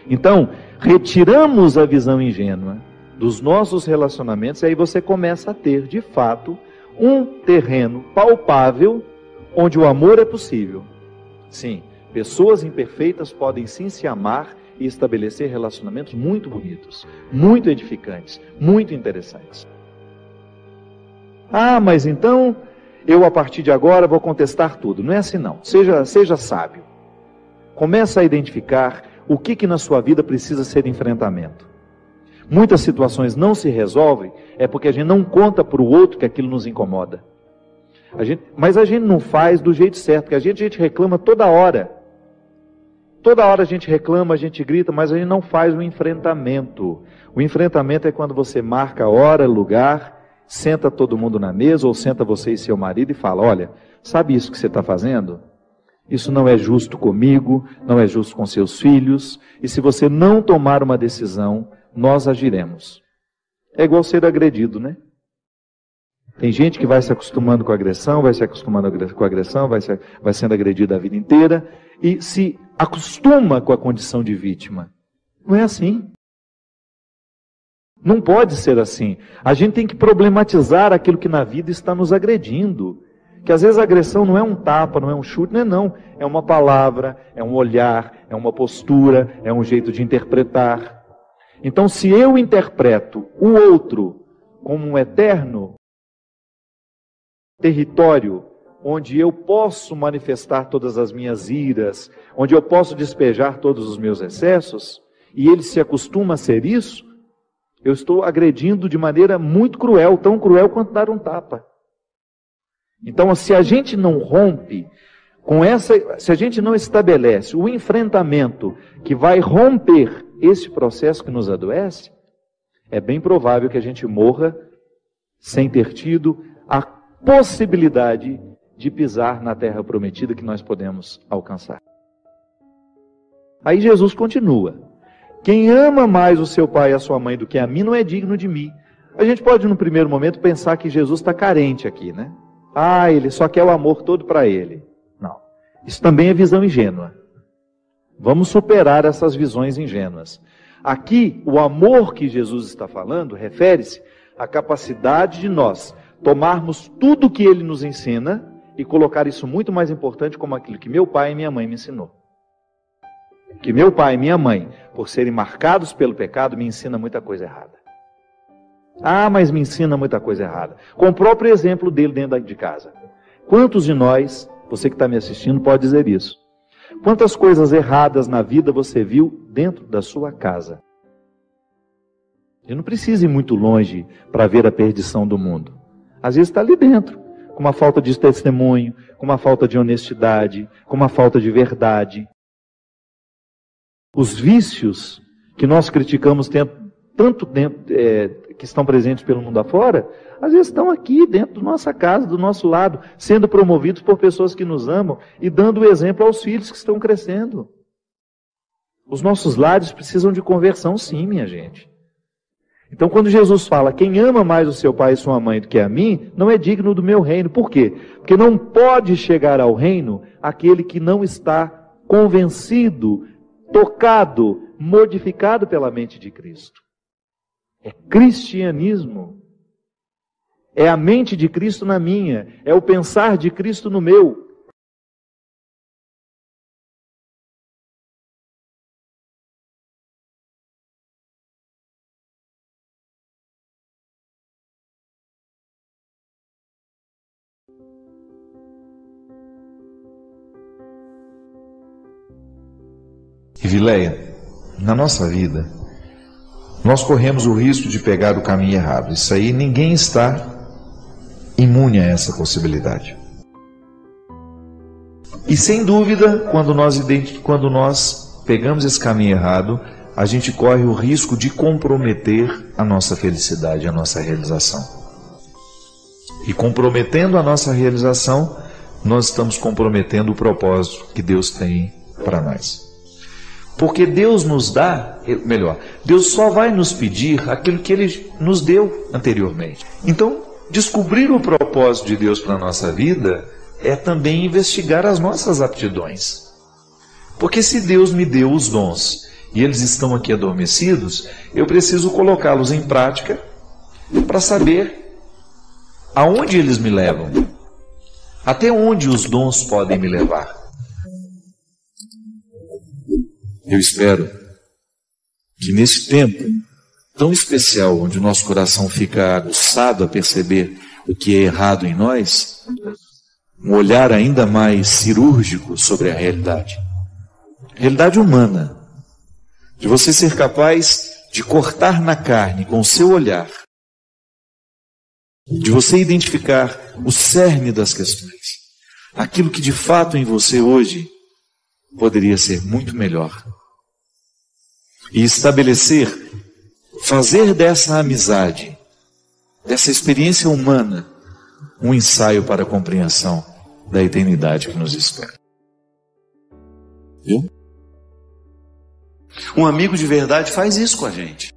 Então, retiramos a visão ingênua dos nossos relacionamentos, e aí você começa a ter, de fato, um terreno palpável, onde o amor é possível. Sim, pessoas imperfeitas podem sim se amar e estabelecer relacionamentos muito bonitos, muito edificantes, muito interessantes. Mas então eu a partir de agora vou contestar tudo. Não é assim não. Seja sábio. Começa a identificar o que na sua vida precisa ser de enfrentamento. Muitas situações não se resolvem, é porque a gente não conta para o outro que aquilo nos incomoda. Mas a gente não faz do jeito certo, porque a gente reclama toda hora. Toda hora a gente reclama, a gente grita, mas a gente não faz o enfrentamento. O enfrentamento é quando você marca hora, lugar, senta todo mundo na mesa, ou senta você e seu marido e fala, olha, sabe isso que você está fazendo? Isso não é justo comigo, não é justo com seus filhos, e se você não tomar uma decisão, nós agiremos. É igual ser agredido, né? Tem gente que vai se acostumando com a agressão, vai se acostumando com a agressão, vai sendo agredida a vida inteira, e se acostuma com a condição de vítima. Não é assim. Não pode ser assim. A gente tem que problematizar aquilo que na vida está nos agredindo. Que às vezes a agressão não é um tapa, não é um chute, não. É uma palavra, é um olhar, é uma postura, é um jeito de interpretar. Então, se eu interpreto o outro como um eterno território, onde eu posso manifestar todas as minhas iras, onde eu posso despejar todos os meus excessos, e ele se acostuma a ser isso, eu estou agredindo de maneira muito cruel, tão cruel quanto dar um tapa. Então, se a gente não rompe se a gente não estabelece o enfrentamento que vai romper esse processo que nos adoece, é bem provável que a gente morra sem ter tido a possibilidade de pisar na terra prometida que nós podemos alcançar. Aí Jesus continua. Quem ama mais o seu pai e a sua mãe do que a mim não é digno de mim. A gente pode, no primeiro momento, pensar que Jesus está carente aqui, né? Ele só quer o amor todo para ele. Não. Isso também é visão ingênua. Vamos superar essas visões ingênuas. Aqui, o amor que Jesus está falando refere-se à capacidade de nós tomarmos tudo que ele nos ensina e colocar isso muito mais importante como aquilo que meu pai e minha mãe me ensinou. Que meu pai e minha mãe, por serem marcados pelo pecado, me ensinam muita coisa errada. Mas me ensina muita coisa errada. Com o próprio exemplo dele dentro de casa. Quantos de nós, você que está me assistindo, pode dizer isso? Quantas coisas erradas na vida você viu dentro da sua casa? Eu não preciso ir muito longe para ver a perdição do mundo. Às vezes está ali dentro, com uma falta de testemunho, com uma falta de honestidade, com uma falta de verdade. Os vícios que nós criticamos tanto dentro, que estão presentes pelo mundo afora, às vezes estão aqui dentro da nossa casa, do nosso lado, sendo promovidos por pessoas que nos amam e dando o exemplo aos filhos que estão crescendo. Os nossos lares precisam de conversão sim, minha gente. Então quando Jesus fala, quem ama mais o seu pai e sua mãe do que a mim, não é digno do meu reino. Por quê? Porque não pode chegar ao reino aquele que não está convencido, tocado, modificado pela mente de Cristo. É cristianismo. É a mente de Cristo na minha. É o pensar de Cristo no meu. Vileia, na nossa vida, nós corremos o risco de pegar o caminho errado. Isso aí, ninguém está imune a essa possibilidade. E sem dúvida, quando nós pegamos esse caminho errado, a gente corre o risco de comprometer a nossa felicidade, a nossa realização. E comprometendo a nossa realização, nós estamos comprometendo o propósito que Deus tem para nós. Porque Deus nos dá, Deus só vai nos pedir aquilo que Ele nos deu anteriormente. Então, descobrir o propósito de Deus para a nossa vida é também investigar as nossas aptidões. Porque se Deus me deu os dons e eles estão aqui adormecidos, eu preciso colocá-los em prática para saber aonde eles me levam, até onde os dons podem me levar. Eu espero que nesse tempo tão especial, onde o nosso coração fica aguçado a perceber o que é errado em nós, um olhar ainda mais cirúrgico sobre a realidade. Realidade humana, de você ser capaz de cortar na carne com o seu olhar, de você identificar o cerne das questões, aquilo que de fato em você hoje poderia ser muito melhor. E estabelecer, fazer dessa amizade, dessa experiência humana, um ensaio para a compreensão da eternidade que nos espera. Viu? Um amigo de verdade faz isso com a gente.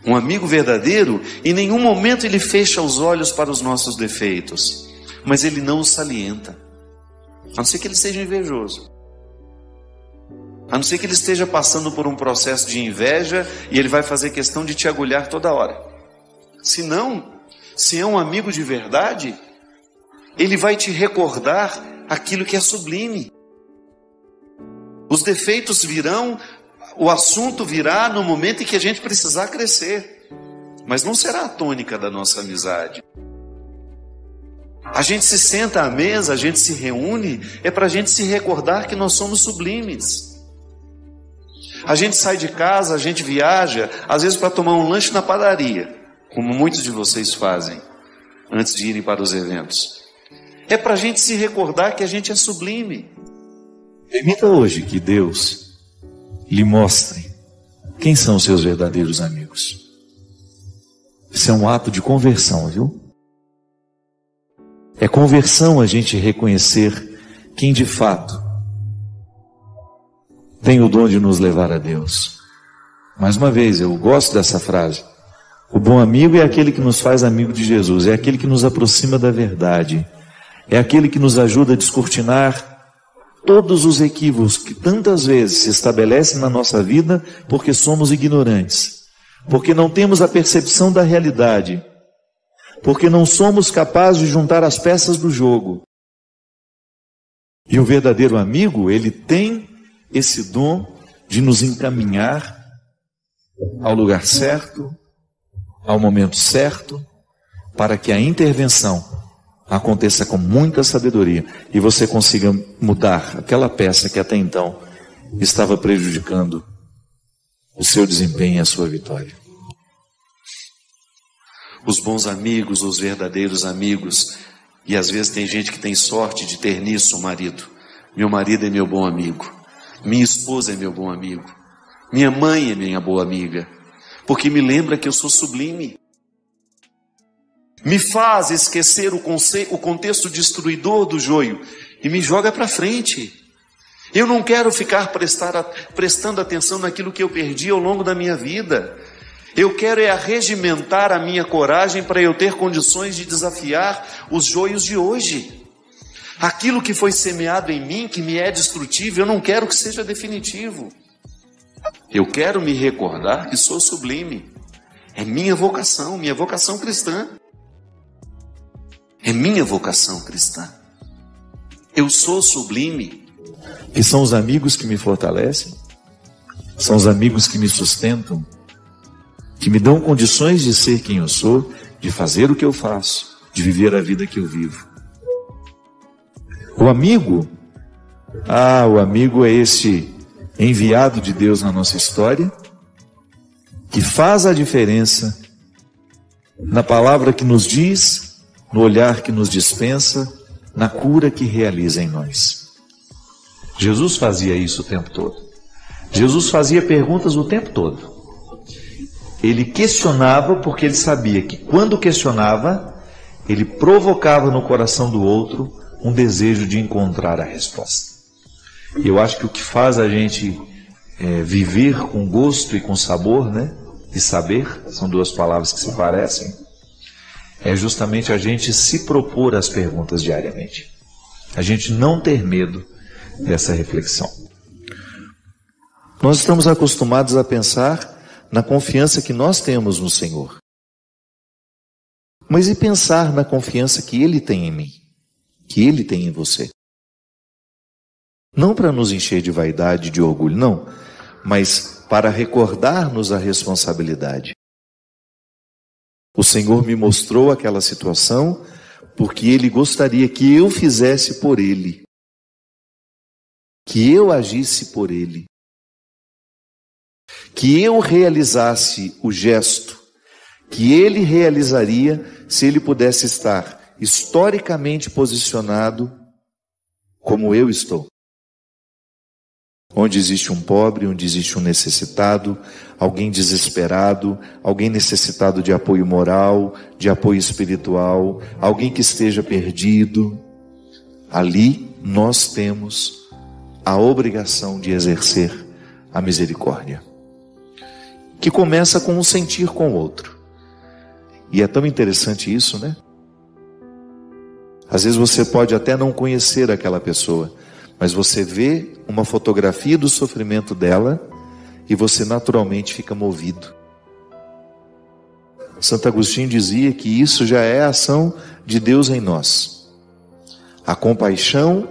Um amigo verdadeiro, em nenhum momento ele fecha os olhos para os nossos defeitos, mas ele não os salienta, a não ser que ele seja invejoso, a não ser que ele esteja passando por um processo de inveja e ele vai fazer questão de te agulhar toda hora. Se não, se é um amigo de verdade, ele vai te recordar aquilo que é sublime. Os defeitos virão, o assunto virá no momento em que a gente precisar crescer, mas não será a tônica da nossa amizade. A gente se senta à mesa, a gente se reúne, é para a gente se recordar que nós somos sublimes. A gente sai de casa, a gente viaja, às vezes para tomar um lanche na padaria, como muitos de vocês fazem, antes de irem para os eventos. É para a gente se recordar que a gente é sublime. Permita hoje que Deus lhe mostre quem são os seus verdadeiros amigos. Isso é um ato de conversão, viu? É conversão a gente reconhecer quem de fato tem o dom de nos levar a Deus. Mais uma vez, eu gosto dessa frase. O bom amigo é aquele que nos faz amigo de Jesus, é aquele que nos aproxima da verdade, é aquele que nos ajuda a descortinar todos os equívocos que tantas vezes se estabelecem na nossa vida porque somos ignorantes, porque não temos a percepção da realidade, porque não somos capazes de juntar as peças do jogo. E o verdadeiro amigo, ele tem esse dom de nos encaminhar ao lugar certo, ao momento certo, para que a intervenção aconteça com muita sabedoria e você consiga mudar aquela peça que até então estava prejudicando o seu desempenho e a sua vitória. Os bons amigos, os verdadeiros amigos, e às vezes tem gente que tem sorte de ter nisso um marido. Meu marido é meu bom amigo, minha esposa é meu bom amigo, minha mãe é minha boa amiga, porque me lembra que eu sou sublime. Me faz esquecer o contexto destruidor do joio e me joga para frente. Eu não quero ficar prestando atenção naquilo que eu perdi ao longo da minha vida. Eu quero arregimentar a minha coragem para eu ter condições de desafiar os joios de hoje. Aquilo que foi semeado em mim, que me é destrutivo, eu não quero que seja definitivo. Eu quero me recordar que sou sublime. É minha vocação cristã. É minha vocação cristã. Eu sou sublime. Que são os amigos que me fortalecem, são os amigos que me sustentam, que me dão condições de ser quem eu sou, de fazer o que eu faço, de viver a vida que eu vivo. O amigo é esse enviado de Deus na nossa história, que faz a diferença na palavra que nos diz, no olhar que nos dispensa, na cura que realiza em nós. Jesus fazia isso o tempo todo. Jesus fazia perguntas o tempo todo. Ele questionava porque ele sabia que quando questionava, ele provocava no coração do outro um desejo de encontrar a resposta. E eu acho que o que faz a gente viver com gosto e com sabor, né? E saber, são duas palavras que se parecem, é justamente a gente se propor as perguntas diariamente. A gente não ter medo dessa reflexão. Nós estamos acostumados a pensar na confiança que nós temos no Senhor. Mas e pensar na confiança que Ele tem em mim, que Ele tem em você? Não para nos encher de vaidade, de orgulho, não, mas para recordar-nos a responsabilidade. O Senhor me mostrou aquela situação porque Ele gostaria que eu fizesse por Ele, que eu agisse por Ele, que eu realizasse o gesto que Ele realizaria se Ele pudesse estar historicamente posicionado como eu estou. Onde existe um pobre, onde existe um necessitado, alguém desesperado, alguém necessitado de apoio moral, de apoio espiritual, alguém que esteja perdido, ali nós temos a obrigação de exercer a misericórdia, que começa com um sentir com o outro. E é tão interessante isso, né? Às vezes você pode até não conhecer aquela pessoa, mas você vê uma fotografia do sofrimento dela e você naturalmente fica movido. Santo Agostinho dizia que isso já é a ação de Deus em nós. A compaixão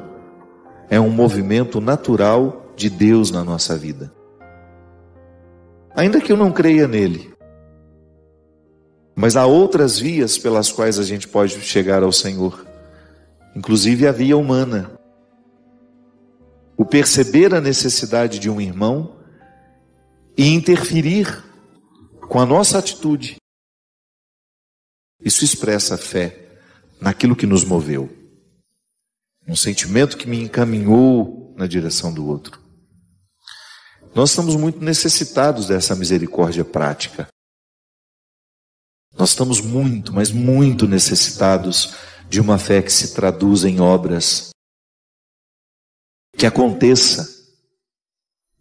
é um movimento natural de Deus na nossa vida. Ainda que eu não creia nele, mas há outras vias pelas quais a gente pode chegar ao Senhor, inclusive a via humana. O perceber a necessidade de um irmão e interferir com a nossa atitude. Isso expressa a fé naquilo que nos moveu. Um sentimento que me encaminhou na direção do outro. Nós estamos muito necessitados dessa misericórdia prática. Nós estamos muito, mas muito necessitados de uma fé que se traduza em obras. Que aconteça,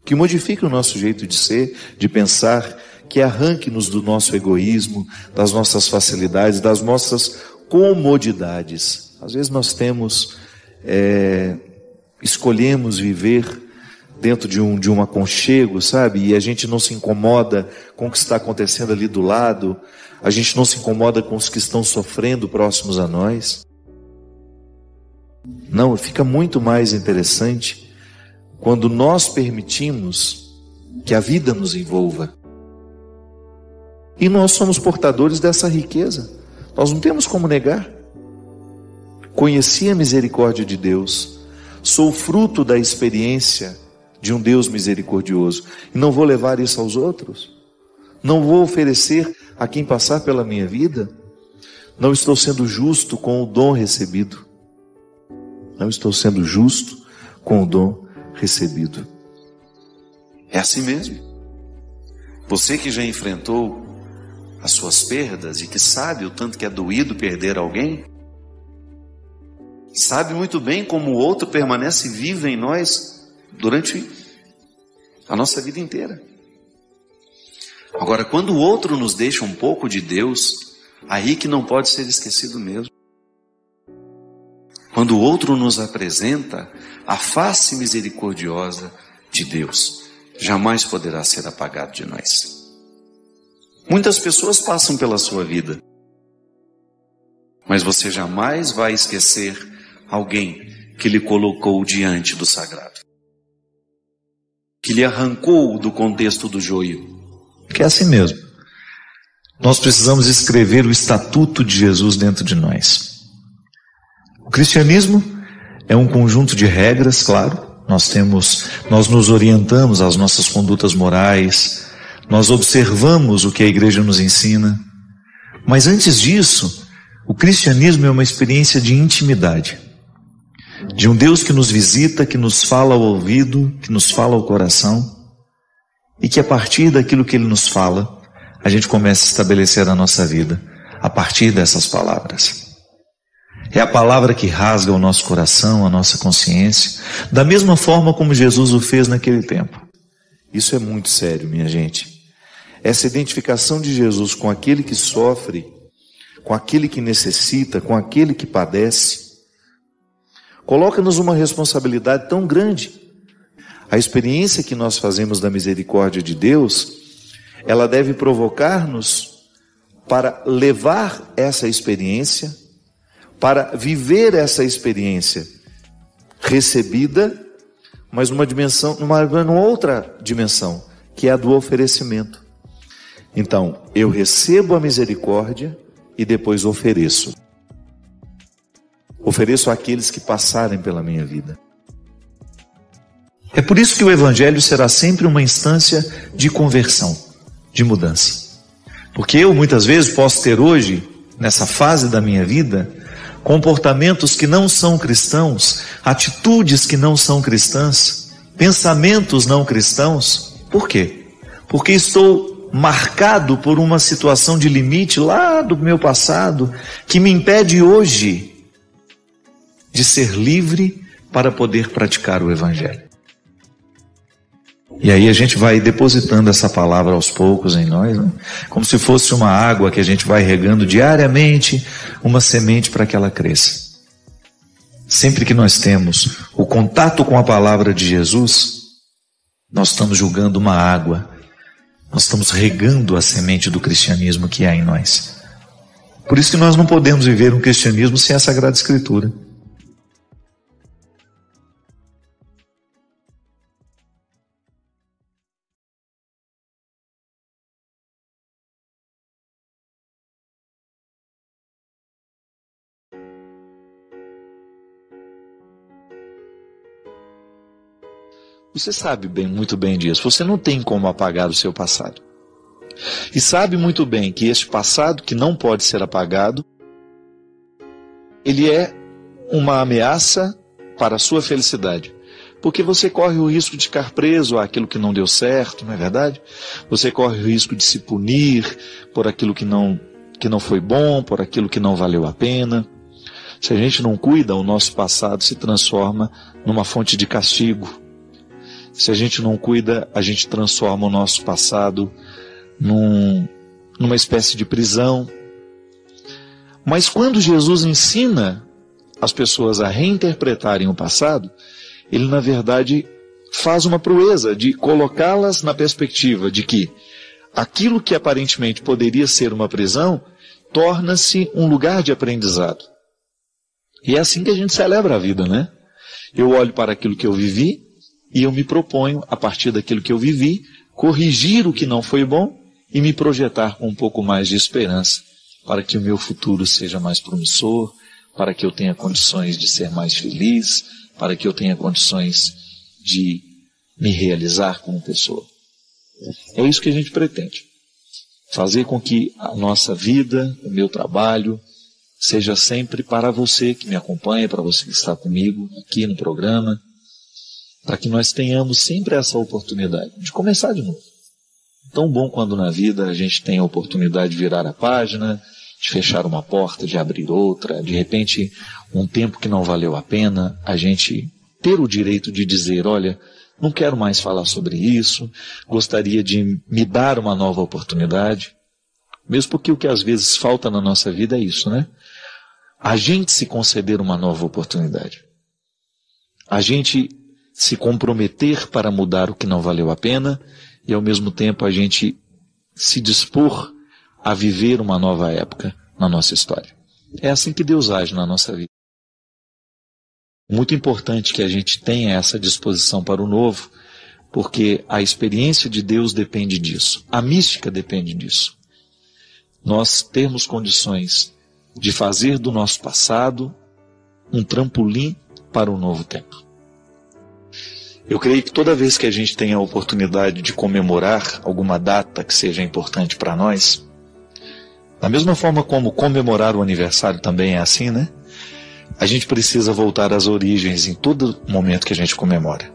que modifique o nosso jeito de ser, de pensar, que arranque-nos do nosso egoísmo, das nossas facilidades, das nossas comodidades. Às vezes nós escolhemos viver dentro de um aconchego, sabe? E a gente não se incomoda com o que está acontecendo ali do lado, a gente não se incomoda com os que estão sofrendo próximos a nós. Não, fica muito mais interessante quando nós permitimos que a vida nos envolva. E nós somos portadores dessa riqueza. Nós não temos como negar. Conheci a misericórdia de Deus. Sou fruto da experiência de um Deus misericordioso. E não vou levar isso aos outros. Não vou oferecer a quem passar pela minha vida. Não estou sendo justo com o dom recebido. Não estou sendo justo com o dom recebido. É assim mesmo. Você que já enfrentou as suas perdas e que sabe o tanto que é doído perder alguém, sabe muito bem como o outro permanece vivo em nós durante a nossa vida inteira. Agora, quando o outro nos deixa um pouco de Deus, aí que não pode ser esquecido mesmo. Quando o outro nos apresenta a face misericordiosa de Deus, jamais poderá ser apagado de nós. Muitas pessoas passam pela sua vida, mas você jamais vai esquecer alguém que lhe colocou diante do sagrado, que lhe arrancou do contexto do joio. Que é assim mesmo. Nós precisamos escrever o estatuto de Jesus dentro de nós. O cristianismo é um conjunto de regras, claro. Nós nos orientamos às nossas condutas morais, nós observamos o que a igreja nos ensina. Mas antes disso, o cristianismo é uma experiência de intimidade. De um Deus que nos visita, que nos fala ao ouvido, que nos fala ao coração. E que a partir daquilo que Ele nos fala, a gente começa a estabelecer a nossa vida a partir dessas palavras. É a palavra que rasga o nosso coração, a nossa consciência, da mesma forma como Jesus o fez naquele tempo. Isso é muito sério, minha gente. Essa identificação de Jesus com aquele que sofre, com aquele que necessita, com aquele que padece, coloca-nos uma responsabilidade tão grande. A experiência que nós fazemos da misericórdia de Deus, ela deve provocar-nos para levar essa experiência, para viver essa experiência recebida, mas numa outra dimensão, que é a do oferecimento. Então, eu recebo a misericórdia e depois ofereço. Ofereço àqueles que passarem pela minha vida. É por isso que o Evangelho será sempre uma instância de conversão, de mudança. Porque eu muitas vezes posso ter hoje, nessa fase da minha vida, comportamentos que não são cristãos, atitudes que não são cristãs, pensamentos não cristãos. Por quê? Porque estou marcado por uma situação de limite lá do meu passado, que me impede hoje de ser livre para poder praticar o Evangelho. E aí a gente vai depositando essa palavra aos poucos em nós, né? Como se fosse uma água que a gente vai regando diariamente, uma semente para que ela cresça. Sempre que nós temos o contato com a palavra de Jesus, nós estamos julgando uma água, nós estamos regando a semente do cristianismo que há em nós. Por isso que nós não podemos viver um cristianismo sem a Sagrada Escritura. Você sabe muito bem disso. Você não tem como apagar o seu passado. E sabe muito bem que este passado, que não pode ser apagado, ele é uma ameaça para a sua felicidade. Porque você corre o risco de ficar preso àquilo que não deu certo, não é verdade? Você corre o risco de se punir por aquilo que não foi bom, por aquilo que não valeu a pena. Se a gente não cuida, o nosso passado se transforma numa fonte de castigo. Se a gente não cuida, a gente transforma o nosso passado numa espécie de prisão. Mas quando Jesus ensina as pessoas a reinterpretarem o passado, ele na verdade faz uma proeza de colocá-las na perspectiva de que aquilo que aparentemente poderia ser uma prisão, torna-se um lugar de aprendizado. E é assim que a gente celebra a vida, né? Eu olho para aquilo que eu vivi, e eu me proponho, a partir daquilo que eu vivi, corrigir o que não foi bom e me projetar com um pouco mais de esperança para que o meu futuro seja mais promissor, para que eu tenha condições de ser mais feliz, para que eu tenha condições de me realizar como pessoa. É isso que a gente pretende. Fazer com que a nossa vida, o meu trabalho, seja sempre para você que me acompanha, para você que está comigo aqui no programa, para que nós tenhamos sempre essa oportunidade de começar de novo. Tão bom quando na vida a gente tem a oportunidade de virar a página, de fechar uma porta, de abrir outra, de repente um tempo que não valeu a pena, a gente ter o direito de dizer, olha, não quero mais falar sobre isso, gostaria de me dar uma nova oportunidade, mesmo porque o que às vezes falta na nossa vida é isso, né? A gente se conceder uma nova oportunidade. A gente se comprometer para mudar o que não valeu a pena e ao mesmo tempo a gente se dispor a viver uma nova época na nossa história. É assim que Deus age na nossa vida. Muito importante que a gente tenha essa disposição para o novo, porque a experiência de Deus depende disso. A mística depende disso. Nós temos condições de fazer do nosso passado um trampolim para um novo tempo. Eu creio que toda vez que a gente tem a oportunidade de comemorar alguma data que seja importante para nós, da mesma forma como comemorar o aniversário também é assim, né? A gente precisa voltar às origens em todo momento que a gente comemora.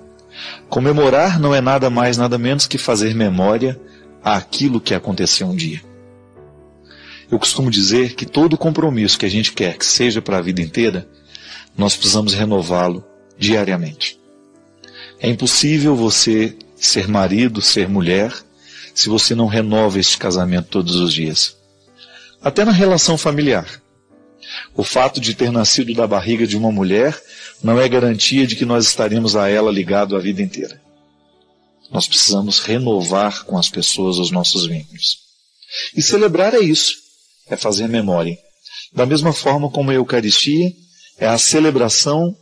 Comemorar não é nada mais, nada menos que fazer memória àquilo que aconteceu um dia. Eu costumo dizer que todo compromisso que a gente quer que seja para a vida inteira, nós precisamos renová-lo diariamente. É impossível você ser marido, ser mulher, se você não renova este casamento todos os dias. Até na relação familiar. O fato de ter nascido da barriga de uma mulher não é garantia de que nós estaremos a ela ligado a vida inteira. Nós precisamos renovar com as pessoas os nossos vínculos. E celebrar é isso, é fazer memória. Da mesma forma como a Eucaristia é a celebração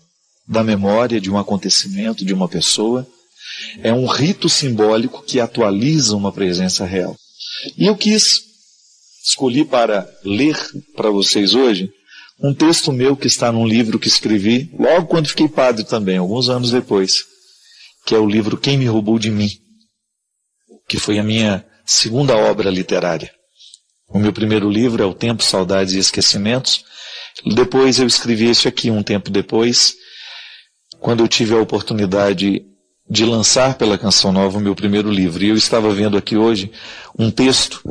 da memória de um acontecimento, de uma pessoa, é um rito simbólico que atualiza uma presença real. E eu escolhi para ler para vocês hoje um texto meu que está num livro que escrevi logo quando fiquei padre também, alguns anos depois, que é o livro Quem Me Roubou de Mim, que foi a minha segunda obra literária. O meu primeiro livro é O Tempo, Saudades e Esquecimentos. Depois eu escrevi esse aqui um tempo depois, quando eu tive a oportunidade de lançar pela Canção Nova o meu primeiro livro. E eu estava vendo aqui hoje um texto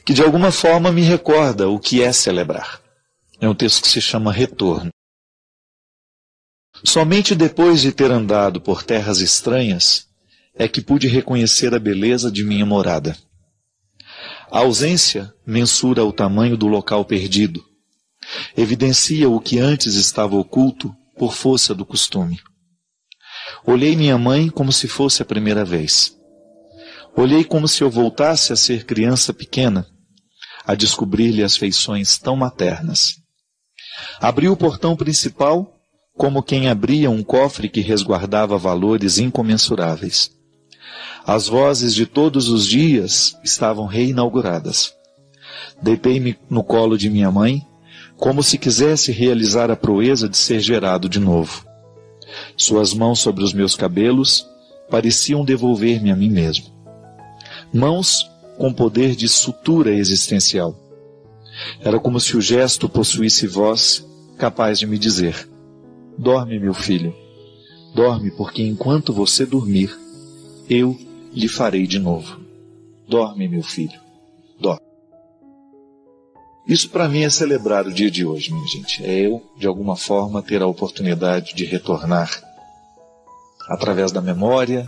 que de alguma forma me recorda o que é celebrar. É um texto que se chama Retorno. Somente depois de ter andado por terras estranhas é que pude reconhecer a beleza de minha morada. A ausência mensura o tamanho do local perdido. Evidencia o que antes estava oculto por força do costume. Olhei minha mãe como se fosse a primeira vez. Olhei como se eu voltasse a ser criança pequena, a descobrir-lhe as feições tão maternas. Abri o portão principal como quem abria um cofre que resguardava valores incomensuráveis. As vozes de todos os dias estavam reinauguradas. Deitei-me no colo de minha mãe, como se quisesse realizar a proeza de ser gerado de novo. Suas mãos sobre os meus cabelos pareciam devolver-me a mim mesmo. Mãos com poder de sutura existencial. Era como se o gesto possuísse voz capaz de me dizer: dorme, meu filho, dorme, porque enquanto você dormir, eu lhe farei de novo. Dorme, meu filho, dorme. Isso para mim é celebrar o dia de hoje, minha gente. É eu, de alguma forma, ter a oportunidade de retornar através da memória,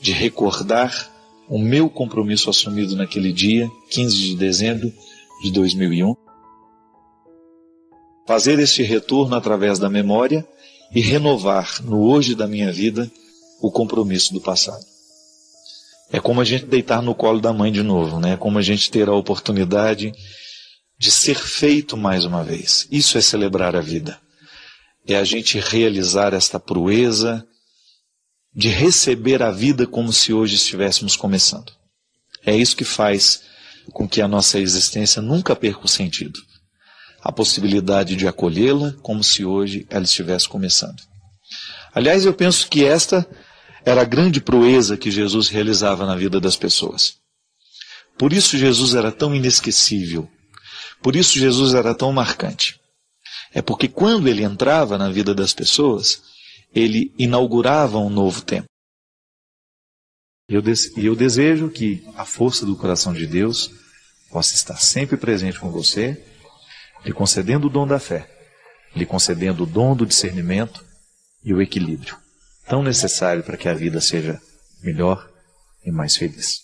de recordar o meu compromisso assumido naquele dia, 15 de dezembro de 2001. Fazer este retorno através da memória e renovar no hoje da minha vida o compromisso do passado. É como a gente deitar no colo da mãe de novo, né? É como a gente ter a oportunidade de ser feito mais uma vez. Isso é celebrar a vida. É a gente realizar esta proeza de receber a vida como se hoje estivéssemos começando. É isso que faz com que a nossa existência nunca perca o sentido. A possibilidade de acolhê-la como se hoje ela estivesse começando. Aliás, eu penso que esta era a grande proeza que Jesus realizava na vida das pessoas. Por isso Jesus era tão inesquecível. Por isso Jesus era tão marcante. É porque quando ele entrava na vida das pessoas, ele inaugurava um novo tempo. E eu desejo que a força do coração de Deus possa estar sempre presente com você, lhe concedendo o dom da fé, lhe concedendo o dom do discernimento e o equilíbrio, tão necessário para que a vida seja melhor e mais feliz.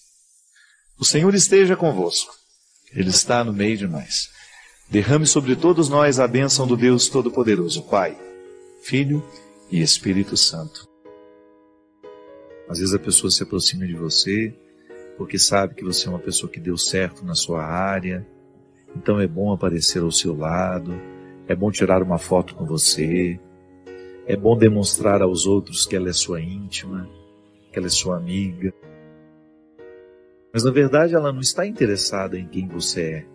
O Senhor esteja convosco. Ele está no meio de nós. Derrame sobre todos nós a bênção do Deus Todo-Poderoso, Pai, Filho e Espírito Santo. Às vezes a pessoa se aproxima de você porque sabe que você é uma pessoa que deu certo na sua área, então é bom aparecer ao seu lado, é bom tirar uma foto com você, é bom demonstrar aos outros que ela é sua íntima, que ela é sua amiga. Mas na verdade ela não está interessada em quem você é.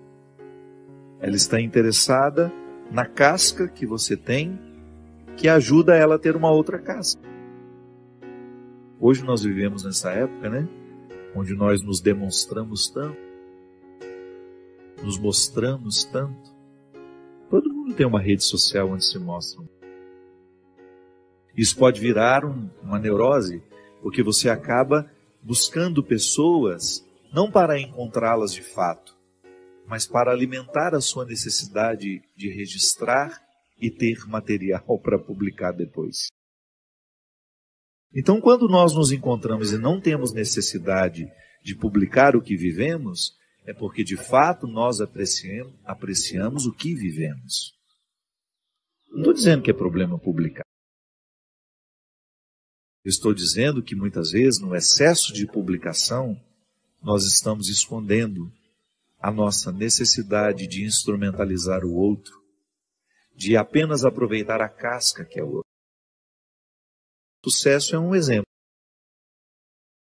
Ela está interessada na casca que você tem, que ajuda ela a ter uma outra casca. Hoje nós vivemos nessa época, né? Onde nós nos demonstramos tanto, nos mostramos tanto. Todo mundo tem uma rede social onde se mostram. Isso pode virar uma neurose, porque você acaba buscando pessoas não para encontrá-las de fato, mas para alimentar a sua necessidade de registrar e ter material para publicar depois. Então, quando nós nos encontramos e não temos necessidade de publicar o que vivemos, é porque de fato nós apreciamos o que vivemos. Não estou dizendo que é problema publicar. Eu estou dizendo que muitas vezes, no excesso de publicação, nós estamos escondendo a nossa necessidade de instrumentalizar o outro, de apenas aproveitar a casca que é o outro. O sucesso é um exemplo.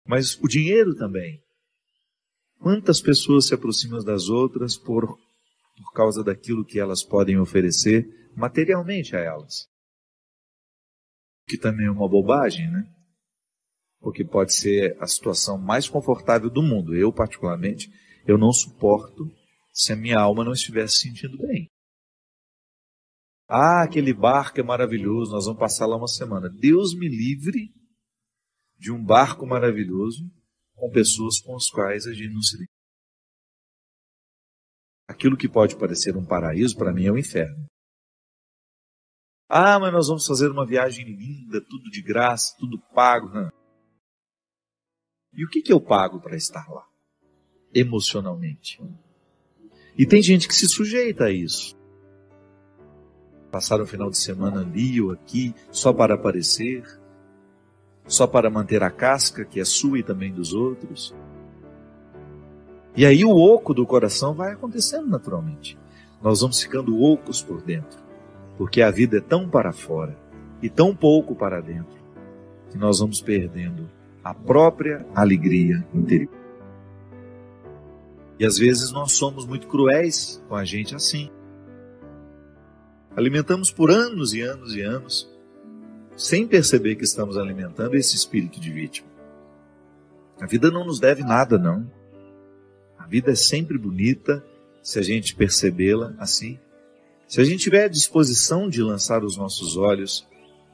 Mas o dinheiro também. Quantas pessoas se aproximam das outras por causa daquilo que elas podem oferecer materialmente a elas? Que também é uma bobagem, né? Porque pode ser a situação mais confortável do mundo. Eu, particularmente, eu não suporto se a minha alma não estiver se sentindo bem. Ah, aquele barco é maravilhoso, nós vamos passar lá uma semana. Deus me livre de um barco maravilhoso com pessoas com as quais a gente não se liga. Aquilo que pode parecer um paraíso, para mim, é um inferno. Ah, mas nós vamos fazer uma viagem linda, tudo de graça, tudo pago. Não. E o que eu pago para estar lá? Emocionalmente. E tem gente que se sujeita a isso. Passar um final de semana ali ou aqui, só para aparecer, só para manter a casca, que é sua e também dos outros. E aí o oco do coração vai acontecendo naturalmente. Nós vamos ficando ocos por dentro, porque a vida é tão para fora e tão pouco para dentro, que nós vamos perdendo a própria alegria interior. E às vezes nós somos muito cruéis com a gente assim. Alimentamos por anos e anos e anos, sem perceber que estamos alimentando esse espírito de vítima. A vida não nos deve nada, não. A vida é sempre bonita se a gente percebê-la assim. Se a gente tiver a disposição de lançar os nossos olhos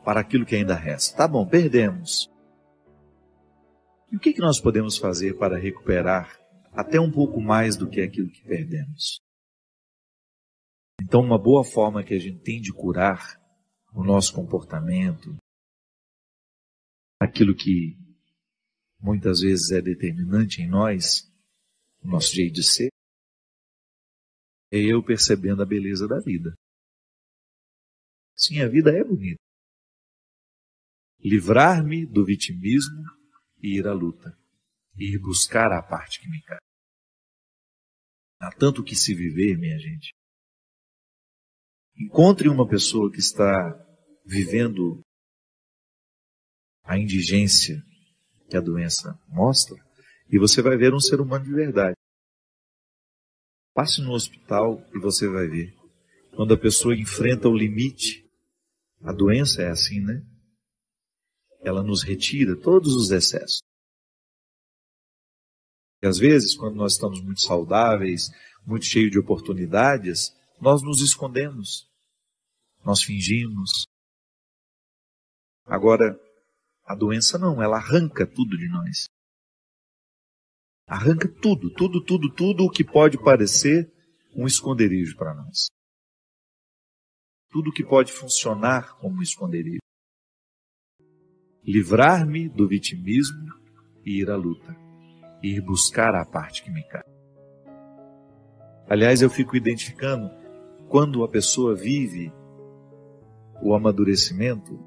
para aquilo que ainda resta. Tá bom, perdemos. E o que nós podemos fazer para recuperar até um pouco mais do que aquilo que perdemos? Então, uma boa forma que a gente tem de curar o nosso comportamento, aquilo que muitas vezes é determinante em nós, o nosso jeito de ser, é eu percebendo a beleza da vida. Sim, a vida é bonita. Livrar-me do vitimismo e ir à luta. Ir buscar a parte que me cabe. Há tanto que se viver, minha gente. Encontre uma pessoa que está vivendo a indigência que a doença mostra e você vai ver um ser humano de verdade. Passe no hospital e você vai ver. Quando a pessoa enfrenta o limite, a doença é assim, né? Ela nos retira todos os excessos. E às vezes, quando nós estamos muito saudáveis, muito cheios de oportunidades, nós nos escondemos, nós fingimos. Agora, a doença não, ela arranca tudo de nós. Arranca tudo o que pode parecer um esconderijo para nós. Tudo que pode funcionar como um esconderijo. Livrar-me do vitimismo e ir à luta. Ir buscar a parte que me cabe. Aliás, eu fico identificando, quando a pessoa vive o amadurecimento,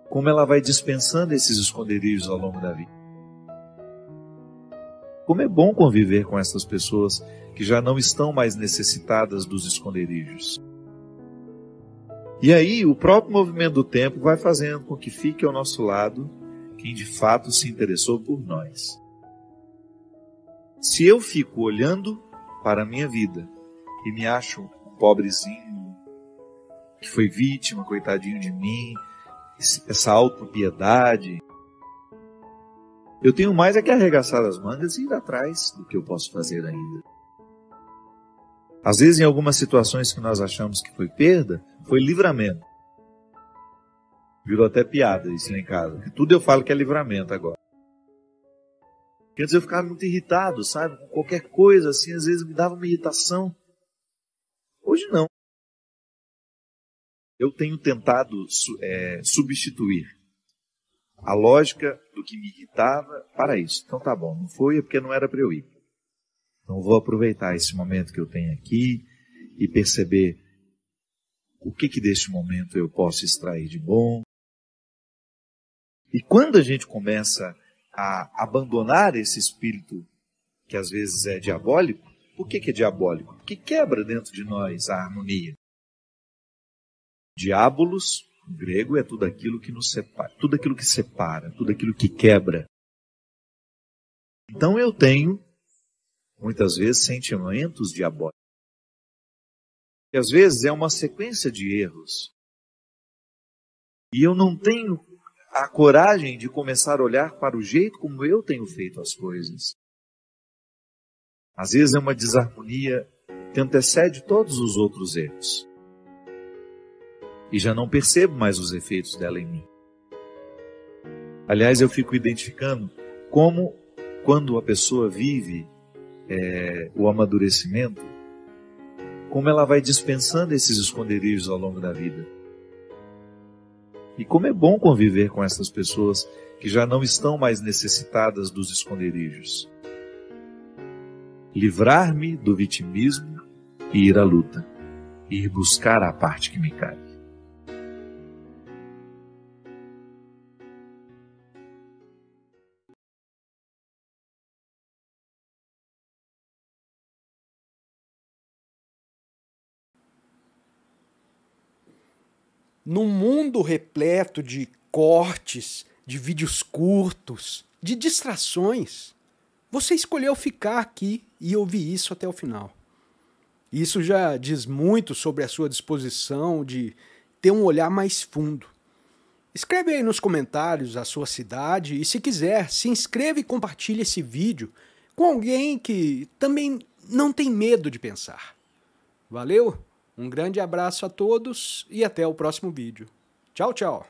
como ela vai dispensando esses esconderijos ao longo da vida. Como é bom conviver com essas pessoas que já não estão mais necessitadas dos esconderijos. E aí, o próprio movimento do tempo vai fazendo com que fique ao nosso lado quem de fato se interessou por nós. Se eu fico olhando para a minha vida e me acho um pobrezinho, que foi vítima, coitadinho de mim, essa autopiedade, eu tenho mais é que arregaçar as mangas e ir atrás do que eu posso fazer ainda. Às vezes, em algumas situações que nós achamos que foi perda, foi livramento. Virou até piada isso lá em casa. Porque tudo eu falo que é livramento agora. Porque antes eu ficava muito irritado, sabe? Com qualquer coisa assim, às vezes me dava uma irritação. Hoje não. Eu tenho tentado substituir a lógica do que me irritava para isso. Então tá bom, não foi é porque não era para eu ir. Então vou aproveitar esse momento que eu tenho aqui e perceber o que deste momento eu posso extrair de bom. E quando a gente começa a abandonar esse espírito que às vezes é diabólico, por que é diabólico? Porque quebra dentro de nós a harmonia. Diabolos, em grego, é tudo aquilo que nos separa, tudo aquilo que separa, tudo aquilo que quebra. Então eu tenho, muitas vezes, sentimentos diabólicos. E às vezes é uma sequência de erros. E eu não tenho a coragem de começar a olhar para o jeito como eu tenho feito as coisas. Às vezes é uma desarmonia que antecede todos os outros erros. E já não percebo mais os efeitos dela em mim. Aliás, eu fico identificando como, quando a pessoa vive o amadurecimento, como ela vai dispensando esses esconderijos ao longo da vida. E como é bom conviver com essas pessoas que já não estão mais necessitadas dos esconderijos. Livrar-me do vitimismo e ir à luta. Ir buscar a parte que me cabe. Num mundo repleto de cortes, de vídeos curtos, de distrações, você escolheu ficar aqui e ouvir isso até o final. Isso já diz muito sobre a sua disposição de ter um olhar mais fundo. Escreve aí nos comentários a sua cidade e, se quiser, se inscreva e compartilhe esse vídeo com alguém que também não tem medo de pensar. Valeu? Um grande abraço a todos e até o próximo vídeo. Tchau, tchau!